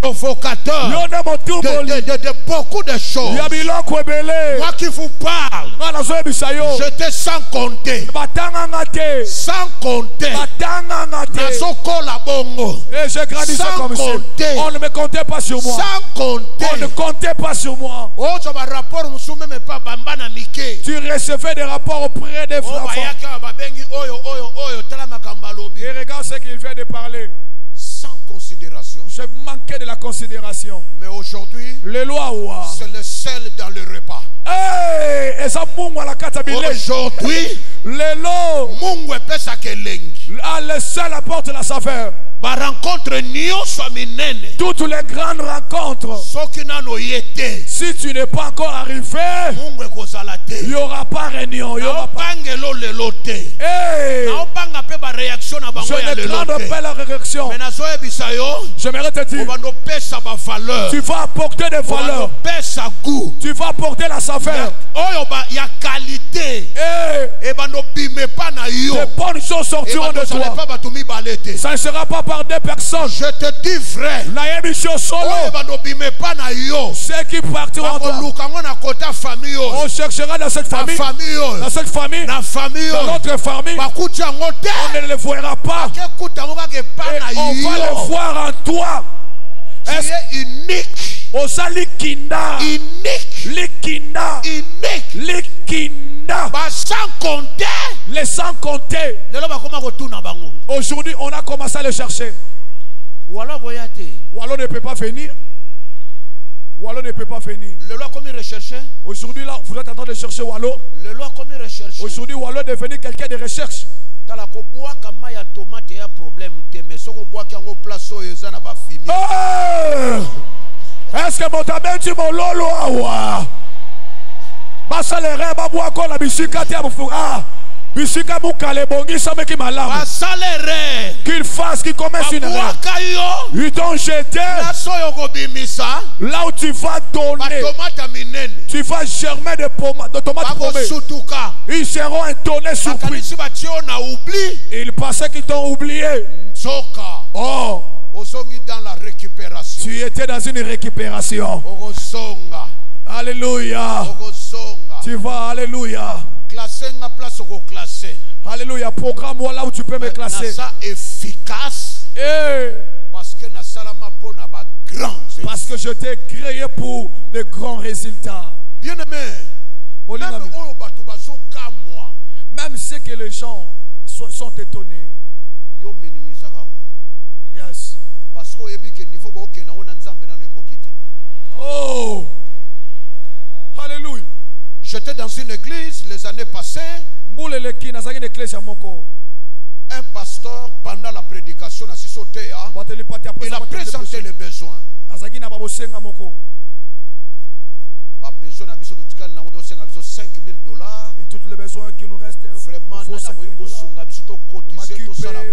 Provocateur de beaucoup de choses. Moi qui vous parle, j'étais sans compter. Sans compter. Et j'ai grandi ça comme ça. On ne me comptait pas sur moi. Sans compter. On ne comptait pas sur moi. Tu recevais des rapports auprès des enfants. Et regarde ce qu'il vient de parler. Sans considération. Je manquais de la considération. Mais aujourd'hui, c'est le sel dans le repas. Aujourd'hui, le sel apporte la saveur. Toutes les grandes rencontres, si tu n'es pas encore arrivé, il n'y aura pas réunion. Il y aura pas. Je ne crains pas la réaction. J'aimerais te dire, tu vas apporter des valeurs. Tu vas apporter la saveur. Des bonnes choses sortiront de toi. Ça ne sera pas par 2 personnes. Je te dis vrai. Ceux qui partiront en toi, on cherchera dans cette famille, dans cette famille, dans notre famille. On ne le verra pas. Et on va le voir en toi. Tu es unique. Sans compter. Les sans compter. Aujourd'hui, on a commencé à le chercher. Wallo ne peut pas venir. Wallo ne peut pas venir. Aujourd'hui, là, vous êtes en train de chercher Wallo. Aujourd'hui, Wallo est devenu quelqu'un de recherche. Est-ce que mon tabé dit mon lolo awa? Basa le reba bois kon la bisika tia ah bisika mukale bongi ça me qui malamu. Basa le re qu'il fasse qu'il commence une erreur. Ils t'ont jeté. Là où tu vas donner, tu vas germer de tomates paumées. Ils seront étonnés, surpris. Ils pensaient qu'ils t'ont oublié. Oh, dans la récupération. Tu étais dans une récupération. Alléluia. Tu vas, alléluia. Alléluia. Programme-moi là où tu peux me classer. Efficace. Parce que je t'ai créé pour de grands résultats. Bien-aimé, même ceux que les gens sont étonnés. Yes. Oh, alléluia. J'étais dans une église les années passées. Un pasteur, pendant la prédication, il a présenté les besoins. Et tous les besoins qui nous restent, vraiment,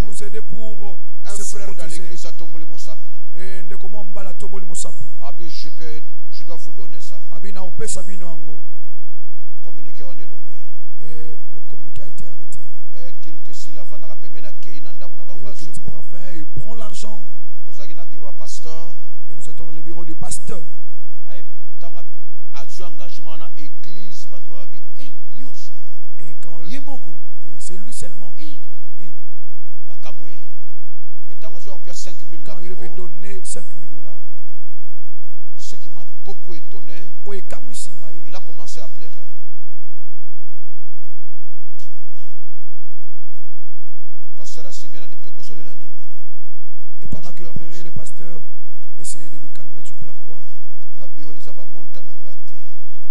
nous aider pour un frère de l'église à Tomboli Mosapi. Je dois vous donner ça. Communiquer en élongwe. Et le communiqué a été arrêté. Qu'il te s'il avant de rappeler la Kéina, il prend l'argent. Pasteur. Et nous étions dans le bureau du pasteur. Et quand et c'est lui seulement. Quand il avait donné $5,000, ce qui m'a beaucoup étonné, il a commencé à pleurer. Et pendant qu'il pleurait, le pasteur essayait de le calmer. Tu pleures quoi?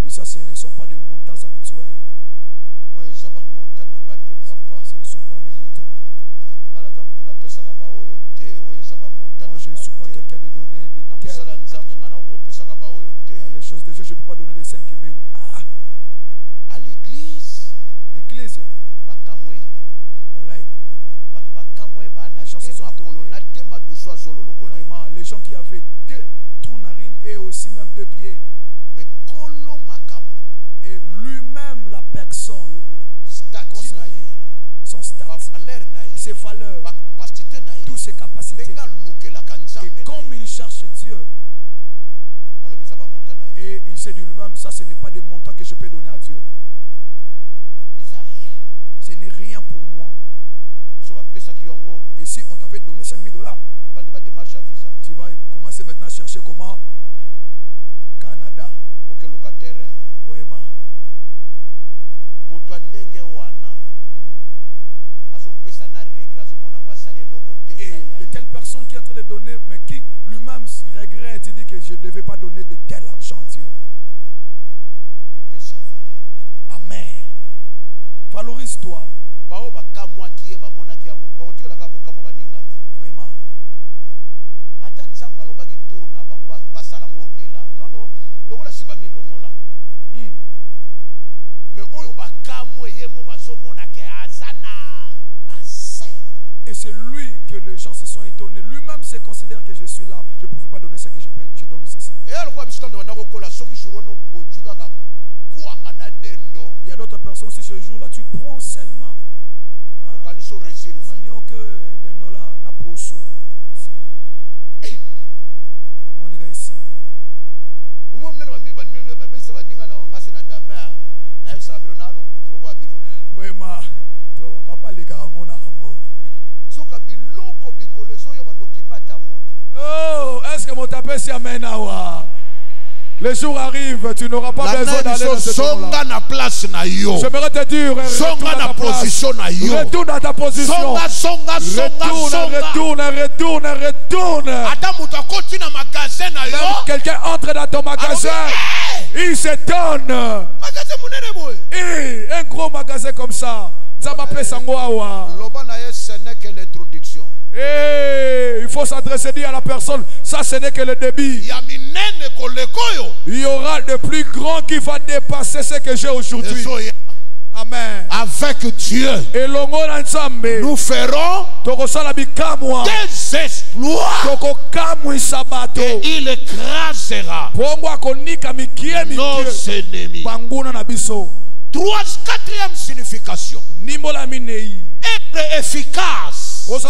Mais ça, ce ne sont pas des montants habituels. Ce ne sont pas mes montants. Moi, je ne suis pas quelqu'un de donner des terres. Les choses de Dieu, je ne peux pas donner des 5,000. À l'église, on l'a écrit. Vraiment, les gens qui avaient 2 trous narines et aussi même 2 pieds. Et lui-même, la personne, son statut, ses valeurs, toutes ses capacités. Et comme il cherche Dieu, et il s'est dit lui-même, ça ce n'est pas des montants que je peux donner à Dieu. Ce n'est rien pour moi. Et si on t'avait donné $5,000, tu vas commencer maintenant à chercher comment Canada. Vraiment. Et de telles personnes qui est en train de donner, mais qui lui-même regrette, il dit que je ne devais pas donner de tel argent à Dieu. Amen. Valorise-toi. Vraiment. Et c'est lui que les gens se sont étonnés. Lui-même se considère que je suis là. Je ne pouvais pas donner ce que je peux. Je donne ceci. Il y a d'autres personnes, si ce jour-là, tu prends seulement. Manioc de Nola, Naposo, Sili. Monica Sili. Vraiment. Papa, les gars, mon amour. Oh, est-ce que mon tapé s'y amène à voir? Le jour arrive, tu n'auras pas besoin d'aller dans ce jour-là. J'aimerais te dire, retourne à ta place. Retourne à ta position. Retourne. Même quelqu'un entre dans ton magasin, il s'étonne. Un gros magasin comme ça, ça m'appelle Sangoawa. Ce n'est que l'introduction. Il faut s'adresser à la personne. Ça, ce n'est que le début. Il y aura de plus grand qui va dépasser ce que j'ai aujourd'hui. Amen. Avec Dieu, nous ferons des exploits. Et il écrasera nos ennemis. Quatrième signification. Être efficace, c'est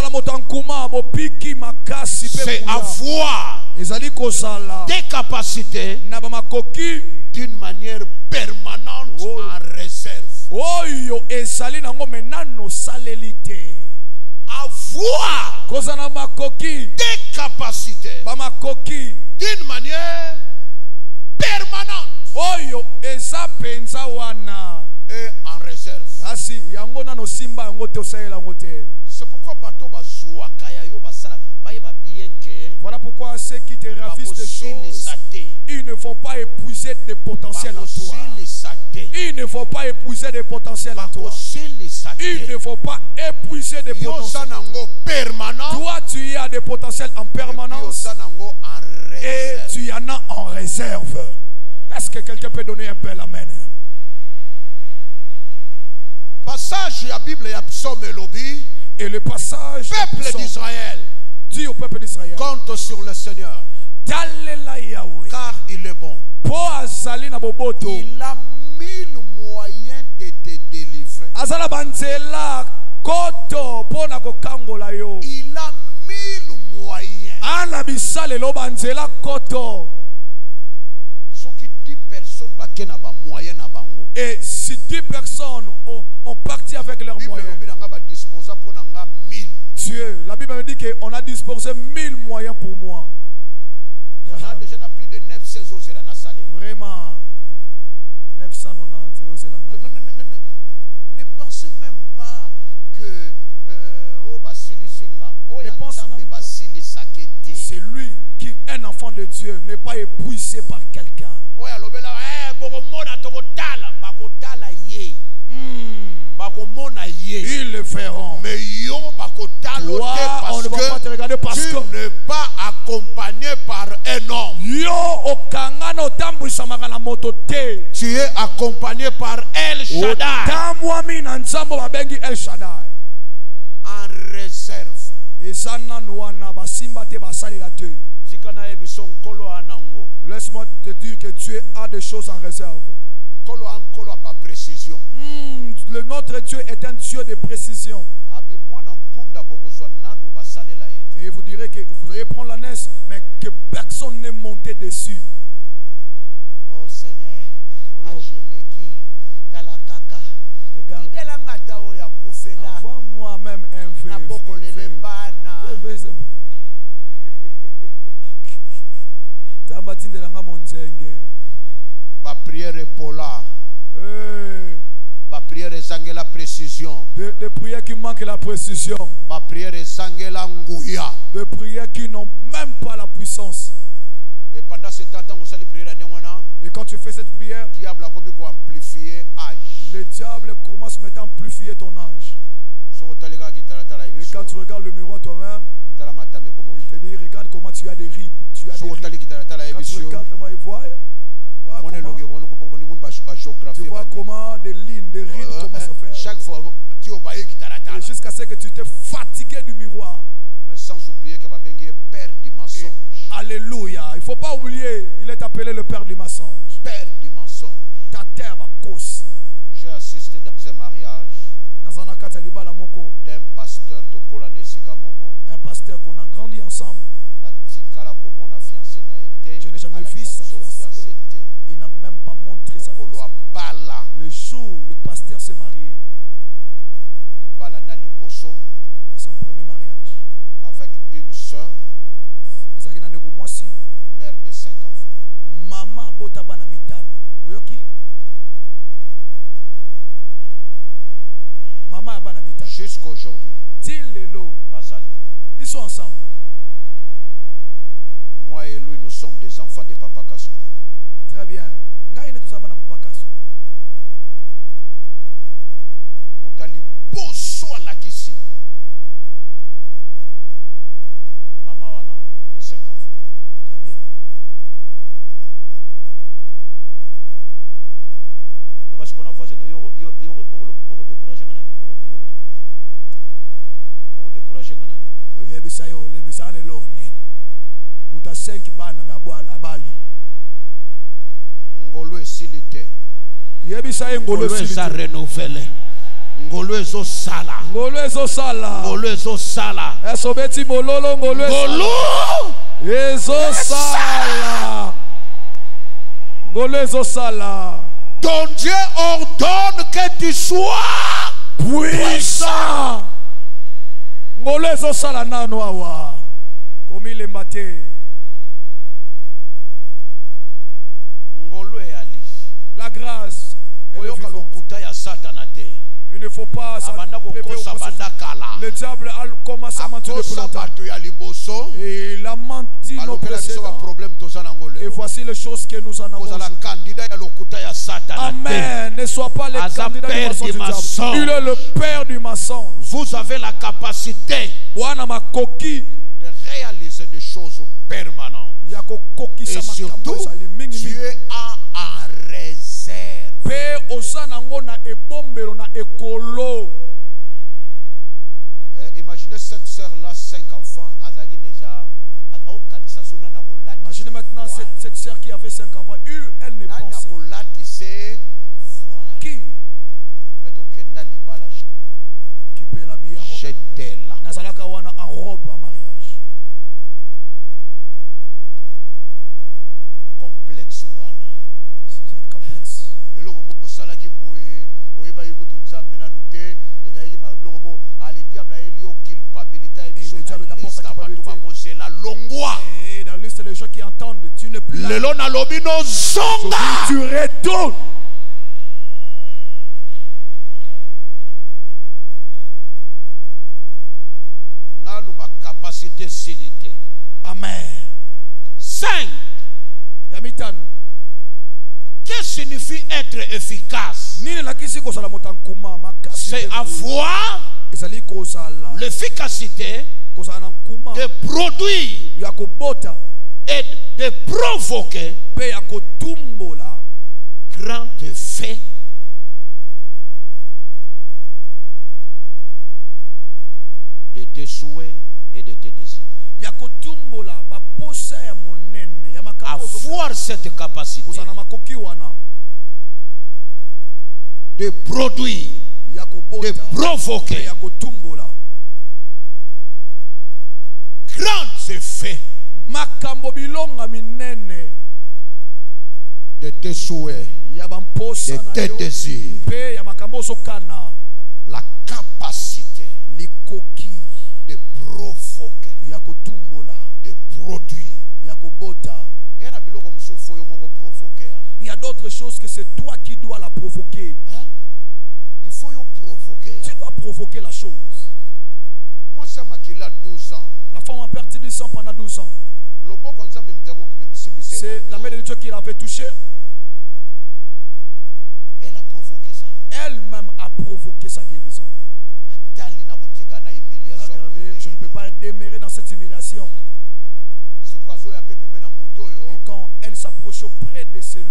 avoir des capacités d'une manière permanente en réserve. Avoir des capacités d'une manière permanente et en réserve. C'est pourquoi voilà pourquoi ceux qui te ravissent des choses, ils ne vont pas épuiser des potentiels en toi. Ils ne vont pas épuiser des potentiels en toi. Ils ne vont pas épuiser des potentiels. Toi, tu as des potentiels en permanence et tu en as en réserve. Est-ce que quelqu'un peut donner un bel amen? Passage de la Bible et psaume et lobby. Et le passage peuple d'Israël dit au peuple d'Israël, compte sur le Seigneur car il est bon. Il a mille moyens de te délivrer. Il a mille moyen. Ana bisale lo banzela koto. Ce qui 10 personnes baké na ba moyen na bango. Et si 10 personnes ont parti avec leurs moyens, Dieu, la Bible me dit qu'on a disposé 1000 moyens pour moi. On a déjà plus de 900 autres dans la salle. Vraiment. 990 euros, c'est la ne pensez même pas que c'est lui qui est un enfant de Dieu, n'est pas épuisé par quelqu'un. Ils le feront. Mais toi, on ne va pas te regarder parce que tu n'es pas accompagné par un homme. Tu es accompagné par El Shaddai. En réserve. Laisse-moi te dire que Dieu a des choses en réserve. Précision. Notre Dieu est un Dieu de précision. Et vous direz que vous allez prendre la naisse, mais que personne n'est monté dessus. Oh Seigneur, envoie-moi même un vœu. Ma prière est polar. Ma prière est sans la précision. De prières qui manquent la précision. Ma prière est sans la ngouya. De prières qui n'ont même pas la puissance. Et pendant ce temps, et quand tu fais cette prière, le diable commence maintenant à amplifier ton âge. Et quand tu regardes le miroir toi-même, il te dit, regarde comment tu as des rides. Tu as des rides. Quand tu regardes comment il voit, tu vois comment des lignes, des rides commencent à faire. Chaque fois, jusqu'à ce que tu t'es fatigué du miroir. Mais sans oublier que Babengi est père du mensonge. Alléluia. Il ne faut pas oublier, il est appelé le père du mensonge. Père du mensonge. J'ai assisté dans un mariage d'un pasteur de Kolane Sikamoko. Un pasteur qu'on a grandi ensemble. Je n'ai jamais vu sa fiancée. Il n'a même pas montré sa fiancée. Le jour où le pasteur s'est marié, son premier mariage, avec une soeur, mère de 5 enfants. Maman botabana mitano. Oyoki? Maman abana mitano. Jusqu'à aujourd'hui. Ils sont ensemble. Moi et lui, nous sommes des enfants de Papa Kasso. Très bien. Moutali bosso à la kisi. Maman wana de 5 enfants. Très bien. Le bas qu'on a voisin yo décourager nani. Yo décourager nani. Oye bisayo le bisane lo nini. Muta 5 bana me abali. Ngolo esilite. Yebisaye ngolo esilite. Renouvelé. Ngolo ezo sala. Ngolo ezo sala. Ngolo ezo sala. Esobeti mololo ngolo ezo sala. Ngolo ezo sala. Ton Dieu ordonne que tu sois puissant. Ngolo ezo sala nano awa. Komi le mbate. Ngolo e ali. La grâce. Il ne faut pas le diable a commencé à mentir depuis longtemps. Et il a menti nos précédents. Et voici les choses que nous en avons. Amen. Ne sois pas le candidat du mensonge. Il est le père du mensonge. Vous avez la capacité de réaliser des choses permanentes. Et surtout, Dieu a en réserve. Imaginez cette sœur-là, 5 enfants. Imaginez maintenant cette sœur qui avait 5 enfants. Elle ne pense pas. Qui peut l'habiller en robe? En robe en mariage. Et dans la liste des gens qui entendent, tu ne plus. Tu retournes. Capacité silité. Amen. 5. Qu'est-ce que signifie être efficace? C'est avoir l'efficacité de produire et de provoquer grand effet de tes souhaits et de tes désirs. Avoir cette capacité de produire, de provoquer grands effets de tes souhaits, de tes désirs. La capacité de provoquer, de produire. Il y a d'autres choses que c'est toi qui dois la provoquer. Hein? Il faut provoquer. Tu dois provoquer la chose. Moi, ça m'a qu'il a 12 ans. La femme a perdu du sang pendant 12 ans. C'est la main de Dieu qui l'avait touché. Elle a provoqué ça. Elle-même a provoqué sa guérison. Regardez, je ne peux pas être déméré dans cette humiliation. Et quand elle s'approche auprès de celui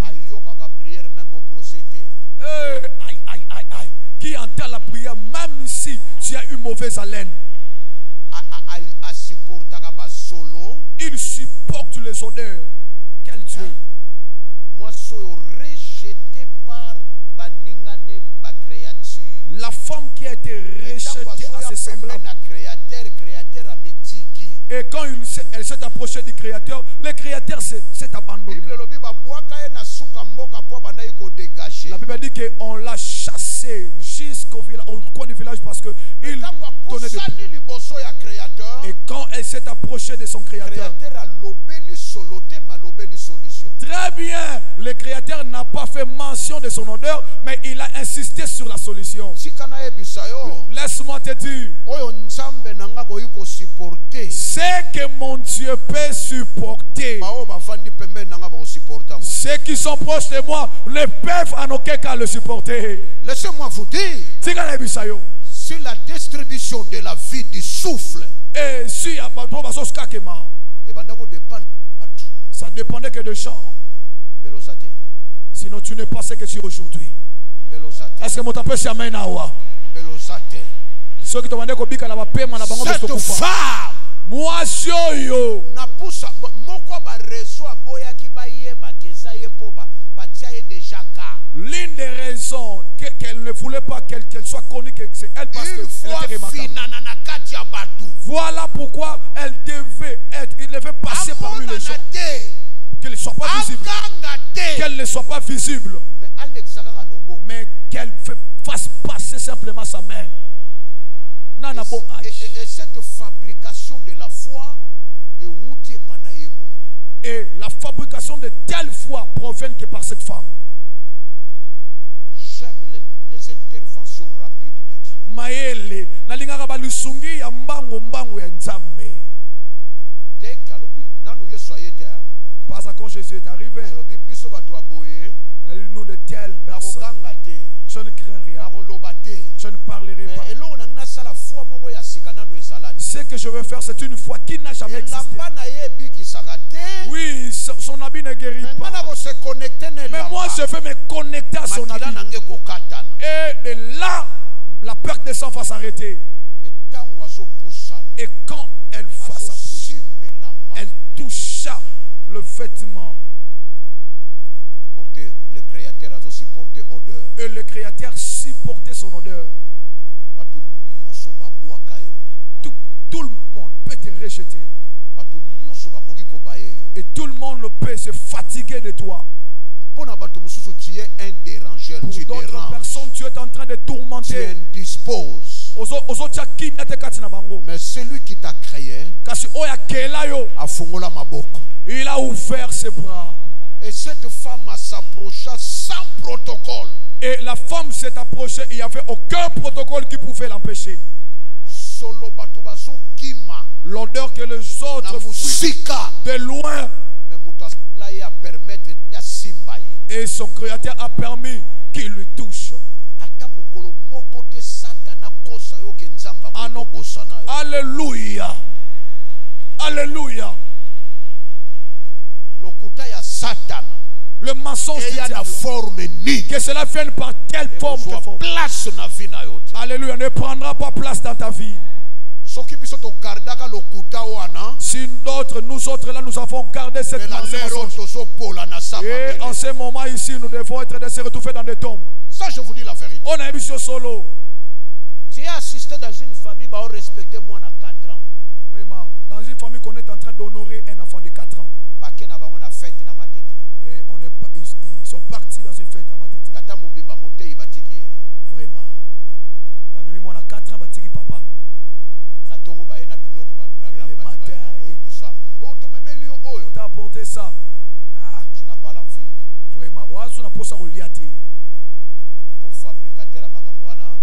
qui entend la prière, même si tu as une mauvaise haleine, il supporte les odeurs. Quel Dieu! Moi, je suis rejeté par la femme qui a été rejetée à ses semblables. Et quand elle s'est approchée du Créateur, le Créateur s'est abandonné. La Bible dit qu'on l'a chassé jusqu'au coin du village parce qu'il donnait de pluie. Et quand elle s'est approchée de son Créateur, très bien, le Créateur n'a pas fait mention de son odeur, mais il a insisté sur la solution. Laisse-moi te dire, c'est que mon Dieu peut supporter. Ceux qui sont proches de moi ne peuvent en aucun cas le supporter. Laissez-moi vous dire, si la distribution de la vie du souffle, et si ça dépendait que de gens. Sinon tu n'es pas ce que tu es aujourd'hui. Est-ce que mon tapé s'y amène à wa? Ceux qui te demandent qu'on bique à la paix, mon abandon de cette femme, moi yo na poussa moko ba réseau aboya ki ba yeba kesa yepo ba tia déjà ka. L'une des raisons qu'elle ne voulait pas qu'elle soit connue, que c'est elle parce qu'elle était remarquable. Voilà pourquoi il devait passer parmi les gens. Qu'elle ne soit pas visible. Qu'elle ne soit pas visible. Mais qu'elle fasse passer simplement sa main. Et cette fabrication de la foi et la fabrication de telle foi provient que par cette femme. J'aime les interventions rapides de Dieu. Dès pas quand Jésus est arrivé, il a dit nous de telles personnes. Je ne crains rien. Je ne parlerai pas. Ce que je veux faire, c'est une foi qui n'a jamais existé. Oui, son habit ne guérit pas. Mais moi, je veux me connecter à son habit. Et de là, la perte de sang va s'arrêter. Et quand elle va s'approcher, elle toucha le vêtement. Le Créateur a aussi porté odeur. Et le Créateur supportait son odeur. Tout le monde peut te rejeter. Et tout le monde peut se fatiguer de toi. Pour tu es un dérangeur. Pour d'autres personnes, tu es en train de tourmenter. Tu indisposes. Mais celui qui t'a créé il a ouvert ses bras. Et cette femme s'approcha sans protocole. Et la femme s'est approchée, il n'y avait aucun protocole qui pouvait l'empêcher. L'odeur que les autres fuient de loin. Et son créateur a permis qu'il lui touche. Alléluia. Alléluia. Le mensonge du diable, que cela vienne par quelle forme que forme. Alléluia, ne prendra pas place dans ta vie. Si d'autres, nous autres là, nous avons gardé cette mensonge. Et en ce moment ici, nous devons être de se retrouver dans des tombes. Ça, je vous dis la vérité. On a vu sur solo. J'ai assisté dans une famille, bah, on respectait moi à 4 ans. Oui, mais dans une famille qu'on est en train d'honorer un enfant de 4 ans. Et ils sont partis dans une fête à Matete. Vraiment. Bah, même moi, on a 4 ans, batiki papa. Et le matin, on t'a apporté ça. Ah, tu n'as pas l'envie. Vraiment. On a posé ça au liati. Pour fabricateur à Magamouana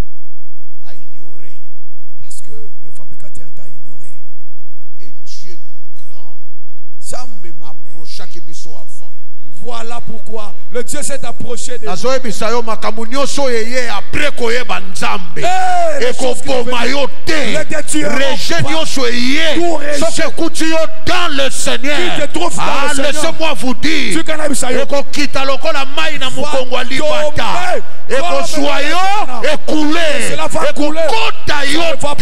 a ignoré. Parce que le fabricateur t'a ignoré. Et Dieu grand approcha Kibiso avant. Voilà pourquoi le Dieu s'est approché de nous. Dans le Seigneur. Laissez-moi vous dire. Cela va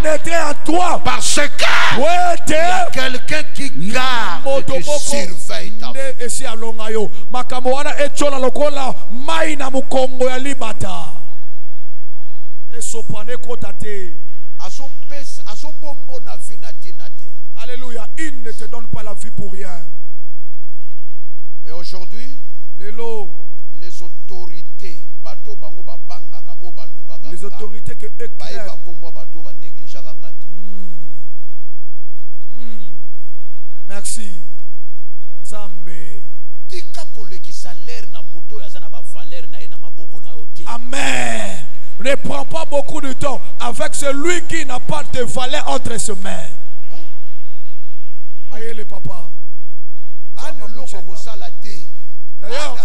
pénétrer en toi. Parce que il y a quelqu'un qui garde et qui surveille ta vie. Makamoana echola lokola maina mukongo ya libata. Esopane kotate. Alléluia, il ne te donne pas la vie pour rien. Et aujourd'hui, les autorités, les autorités que eux craignent. Merci. Zambé. Amen. Ne prends pas beaucoup de temps avec celui qui n'a pas de valeur entre ses mains. Voyez les papas. D'ailleurs,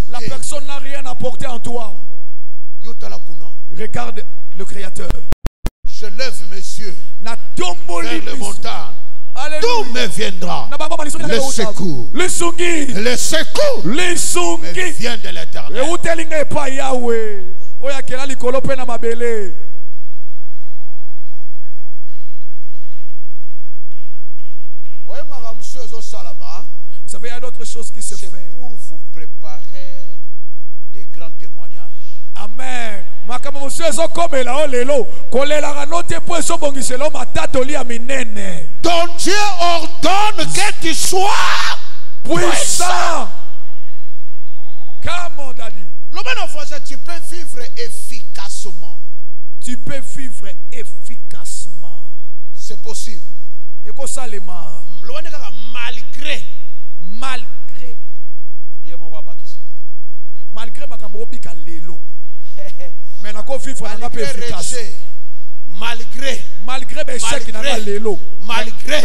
la personne n'a rien apporté en toi. Regarde le Créateur. Je lève mes yeux vers les montagnes. D'où me viendra le secours? Le secours me vient de l'Éternel. Vous savez, il y a d'autres choses qui se font. C'est pour vous préparer des grands témoignages. Amen. Donc Dieu ordonne que tu sois puissant. Come on, Daddy. Tu peux vivre efficacement. Tu peux vivre efficacement. C'est possible. Malgré. Mais la vie est efficace. Malgré l'échec, mais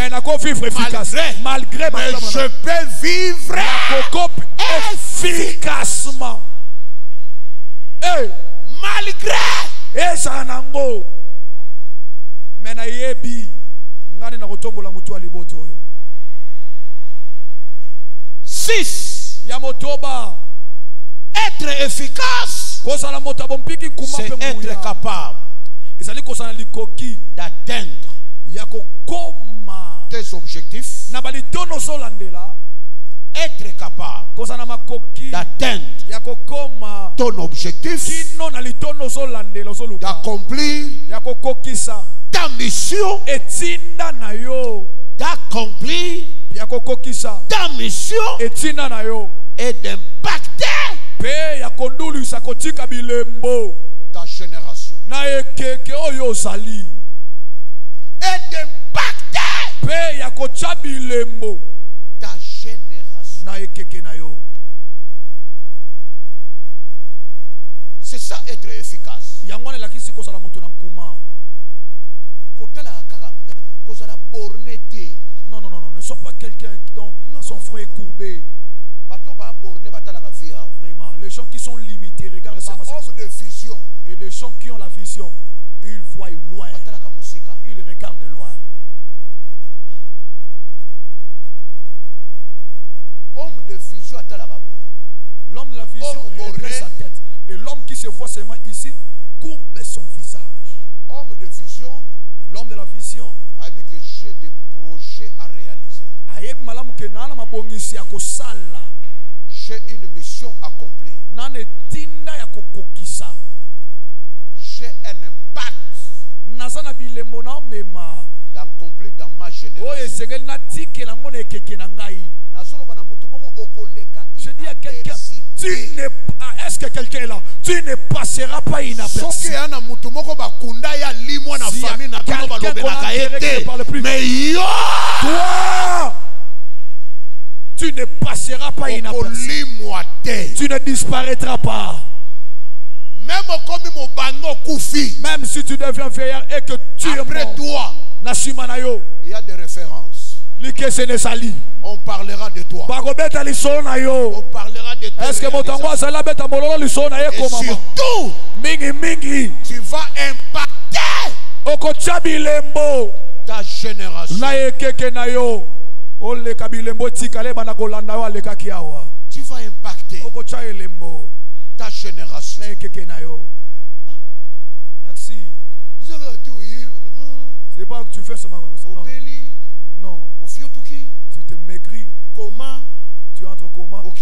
la vie est efficace. Malgré, mais je peux vivre efficacement. Malgré. Mais na yebi ngani na kotombola mutu aliboto oyo. 6. Yamotoba. Être efficace, c'est être capable d'atteindre tes objectifs. Être capable d'atteindre ton objectif, d'accomplir ta mission, d'accomplir ta mission et d'impacter ta génération. Na ekeke oyo sali. Et d'impacter Pe ya kochabilembo. Ta génération. Na ekeke na yo. C'est ça être efficace. Yangwane la kisi kozala moto na nkuma. Kotala kaka kozala borné te. Non, ne sois pas quelqu'un dont son front est courbé. Vraiment, les gens qui sont limités, regardent seulement de vision. Et les gens qui ont la vision, ils voient loin. Ils regardent loin. Homme de vision à Talagabo. L'homme de la vision redresse sa tête. Et l'homme qui se voit seulement ici courbe son visage. Homme de vision. L'homme de la vision a dit que j'ai des projets à réaliser. J'ai une mission accomplie. J'ai un impact d'accomplir dans ma génération. Je dis à quelqu'un, est-ce que quelqu'un est là? Tu ne passeras pas inaperçu. Si quelqu'un ne parle plus, mais toi, tu ne passeras pas inaperçu. Tu ne disparaîtras pas. Même si tu deviens vieillard et que tu es mort, il y a des références. On parlera de toi. On parlera de toi. Est-ce que et surtout, tu vas impacter ta génération. Tu vas impacter ta génération. Merci. C'est pas que tu fais ça. Non. Tu te maigris. Comment? Tu entres comment? Ok.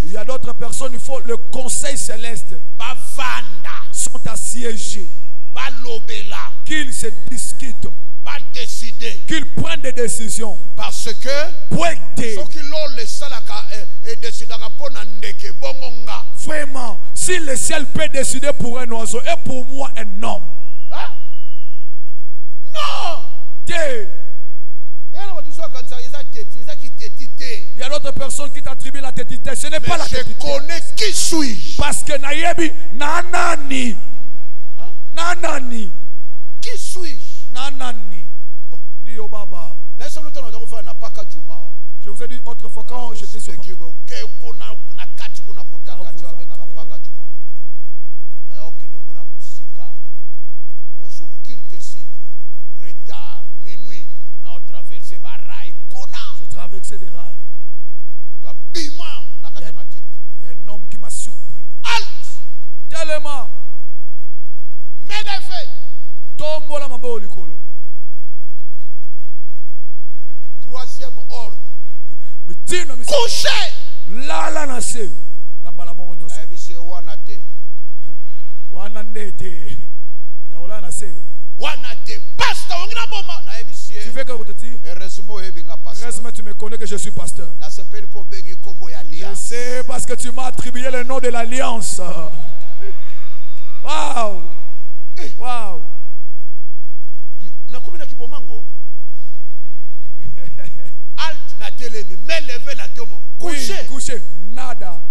Il y a d'autres personnes, il faut le conseil céleste. Sont assiégés. Qu'ils se discutent. Qu'ils prennent des décisions. Parce que vraiment, si le ciel peut décider pour un oiseau et pour moi un homme. Hein? Non! Il y a d'autres personnes qui t'attribuent la tétité. Ce n'est pas la tétité. Je connais qui suis-je. Parce que Nayebi, Nanani. Hein? Nanani. Qui suis-je? Nanani. Ndio Baba. Je vous ai dit autrefois quand j'étais sur je traversais des rails. Il y a un homme qui m'a surpris. Tellement. Tombola mabo likolo. Troisième ordre. Couché. Là nase. Nambala mongo nyoso. Wanandete. Ya ola nase. Wanate. Pasteur ongina boma. Tu fais que je te dis? Heureusement tu me connais que je suis pasteur. Je sais parce que tu m'as attribué le nom de l'alliance. Waouh. Waouh. Couché. Couché. Nada.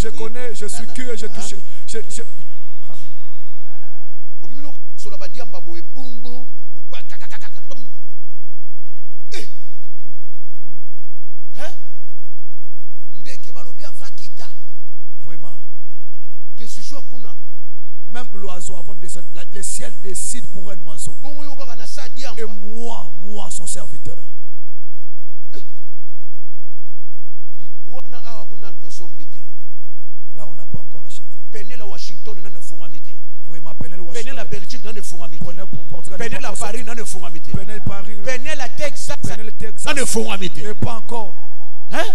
Je connais, je suis curieux, je touche. Vraiment. Même l'oiseau avant de descendre, le ciel décide pour un oiseau. Et moi, son serviteur. Là, on n'a pas encore acheté. Penel à Washington, on a fumamité. Vraiment, Penel Washington. Penel à Belgique, on a fumamité. Penel à Paris, on a fumamité. Penel Paris. Penel à Texas, on a fumamité. Mais pas encore. Hein?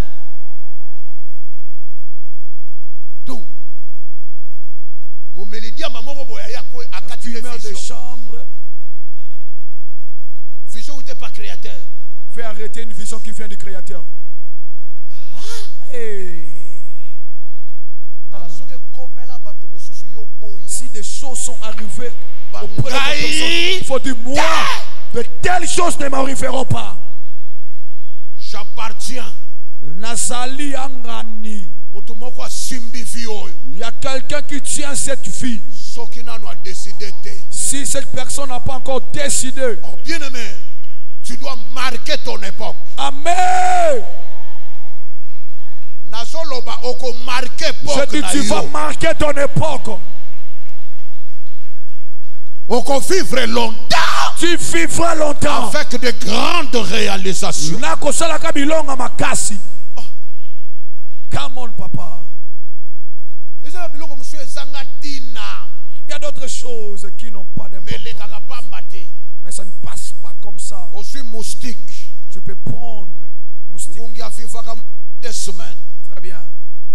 Donc, fumeur de chambre. Vision où t'es pas créateur. Fais arrêter une vision qui vient du créateur. Si des choses sont arrivées auprès de cette personne, il faut dire moi, de telles choses ne m'arriveront pas. J'appartiens. Nazali Angani. Il y a quelqu'un qui tient cette vie. Si cette personne n'a pas encore décidé, oh, bien aimé, tu dois marquer ton époque. Amen. Je dis, tu vas marquer ton époque. Vivre longtemps. Tu vivras longtemps. Avec de grandes réalisations. Oh. Come on, papa. Il y a d'autres choses qui n'ont pas d'importance. Mais ça ne passe pas comme ça. Tu peux prendre moustique. Très bien.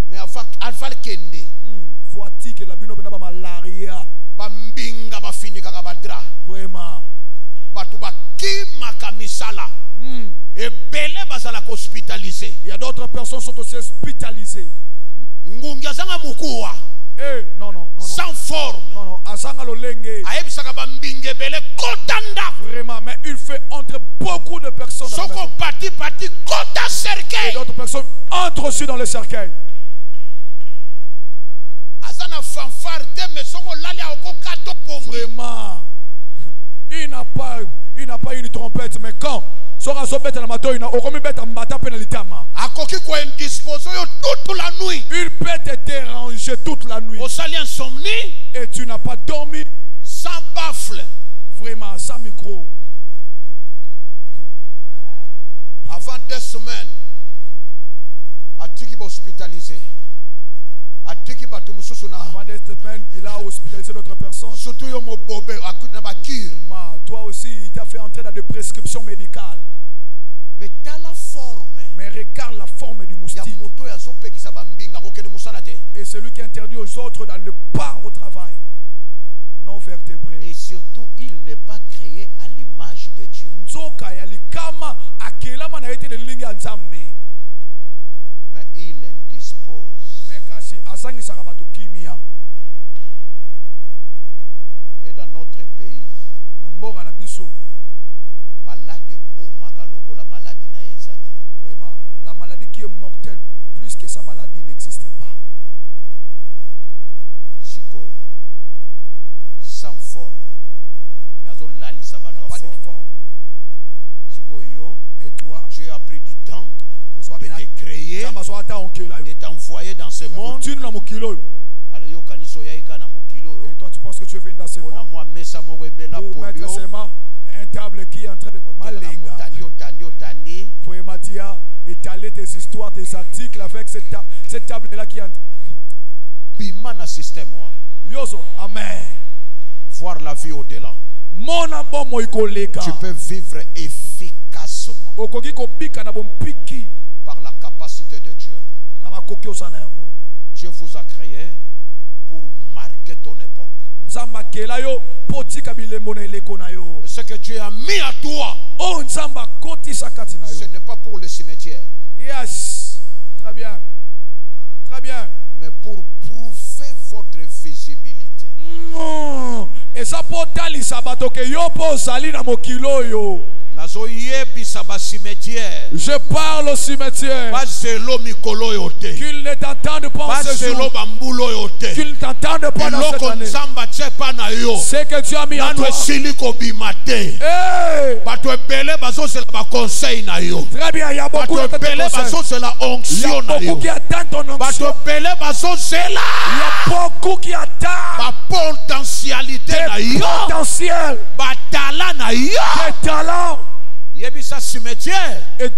Mais alpha kende. Faut-il que la bino n'a pas malaria. Bambinga bafinika kabadra. Vraiment. Batuba kimaka misala. Ebele bazala hospitalisé. Il y a d'autres personnes qui sont aussi hospitalisées. Ngungia zanga mukua. Non. Sans forme. Non. Azanga lolenge. Aebisaka bambinge bele kotanda. Vraiment, mais il fait entrer beaucoup de personnes. Soko parti kota cercueil. Et d'autres personnes entrent aussi dans le cercueil. Azana fanfare de mesongo lali oko kato pongi. Vraiment. Il n'a pas une trompette, mais quand sera sobete na mato ina okomi beta mbata penalitama. Akoki ko indisposé toute la nuit. Il peut te déranger toute la nuit. Au sali insomnie et tu n'as pas dormi sans baffle. Vraiment sans micro. Avant 2 semaines, Atiki va hospitalisé. Avant 2 semaines, il a hospitalisé d'autres personnes. Toi aussi, il t'a fait entrer dans des prescriptions médicales. Mais t'as la forme. Mais regarde la forme du moustique. Et celui qui interdit aux autres dans le pas au travail. Non vertébré. Et surtout, il n'est pas créé à l'image de Dieu. Mais il indispose. Et dans notre pays, malade la maladie n'a exaté. Vraiment, la maladie qui est mortelle plus que sa maladie n'existe pas. Sikoyo, sans forme. Mais il n'a pas de forme. Sikoyo, et toi, Dieu a pris du temps de te créer et t'envoyer dans ce monde. Et toi tu penses que tu es venu dans ce monde pour mettre seulement un table qui est en train de malinga. Vraiment dire, étaler tes histoires, tes articles avec cette table là qui est en train Yozo, amen. Voir la vie au-delà. Tu peux vivre efficacement par la capacité de Dieu. Dieu vous a créé pour marquer ton époque. Ce que Dieu a mis à toi, ce n'est pas pour le cimetière. Yes, très bien, très bien. Mais pour prouver votre visibilité. Je parle au cimetière. Qu'ils ne t'entendent pas en ce jour. Qu'ils ne t'entendent pas dans cette année. C'est que tu as mis en toi. Hey. Très bien, il y a beaucoup de conseils. Il y a beaucoup qui attendent ton onction. Il y a beaucoup qui attendent potentialité des potentiels, des talents. Et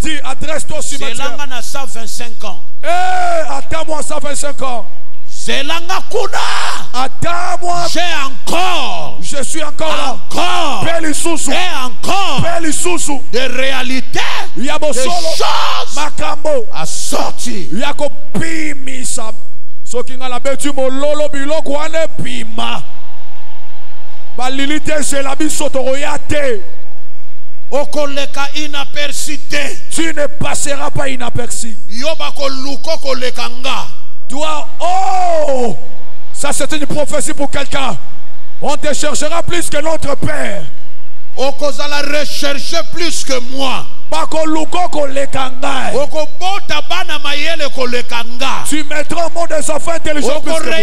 dis, adresse-toi au cimetière. C'est 125 ans. Attends-moi 125 ans. Attends-moi. J'ai encore. Je suis encore là. Encore. Et encore. Des réalités. Des choses à sortir. soki nga labetu mololo biloko wana pima balilite zela biso tokoya te okoleka inapercité. Tu ne passeras pas inaperçu. Yoba koluko kolekanga. Toi, oh, ça c'est une prophétie pour quelqu'un. On te cherchera plus que notre Père. Okozala rechercher plus que moi. Okobota bana mayele kolekanga. Tu mettras au monde des enfants intelligents plus que moi.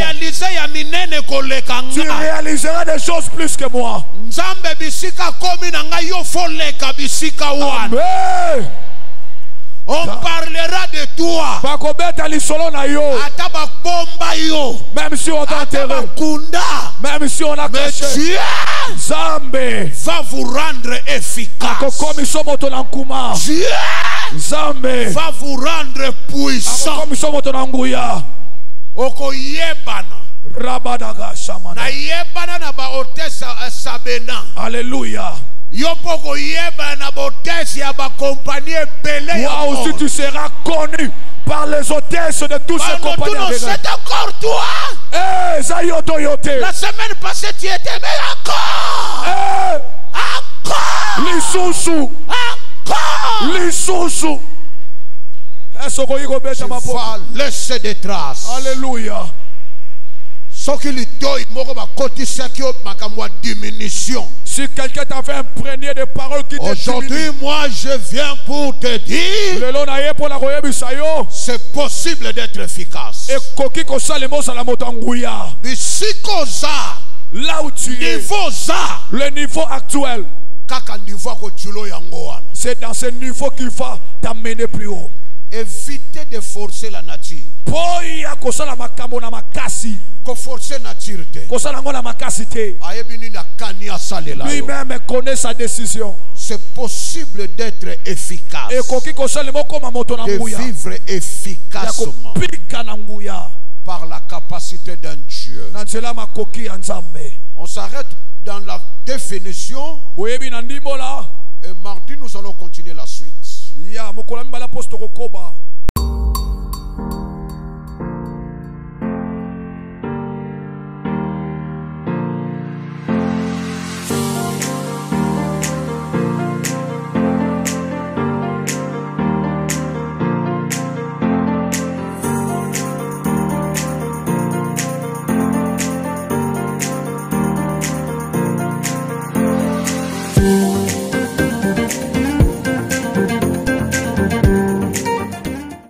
Tu réaliseras des choses plus que moi. Nzambe bisika komi na ngai yo foleka bisika wana. Amen. On parlera de toi. Même si on t'a enterré, même si on a caché, Dieu va vous rendre efficace. Dieu va vous rendre puissant. Na yebana na ba otesa sabena. Alléluia. Moi aussi tu seras connu par les hôtesses de tous ces compagnons. C'est encore toi. La semaine passée tu étais mais encore. Encore. Lisusu. Encore. Lisusu. Tu vas laisser des traces. Alléluia. Si quelqu'un t'a fait imprégner des paroles qui te aujourd'hui, moi je viens pour te dire c'est possible d'être efficace. Là où tu es, le niveau actuel, c'est dans ce niveau qu'il va t'amener plus haut. Évitez de forcer la nature. Forcer nature. Lui-même connaît sa décision. C'est possible d'être efficace. De vivre efficacement par la capacité d'un Dieu. On s'arrête dans la définition. Et mardi, nous allons continuer la suite.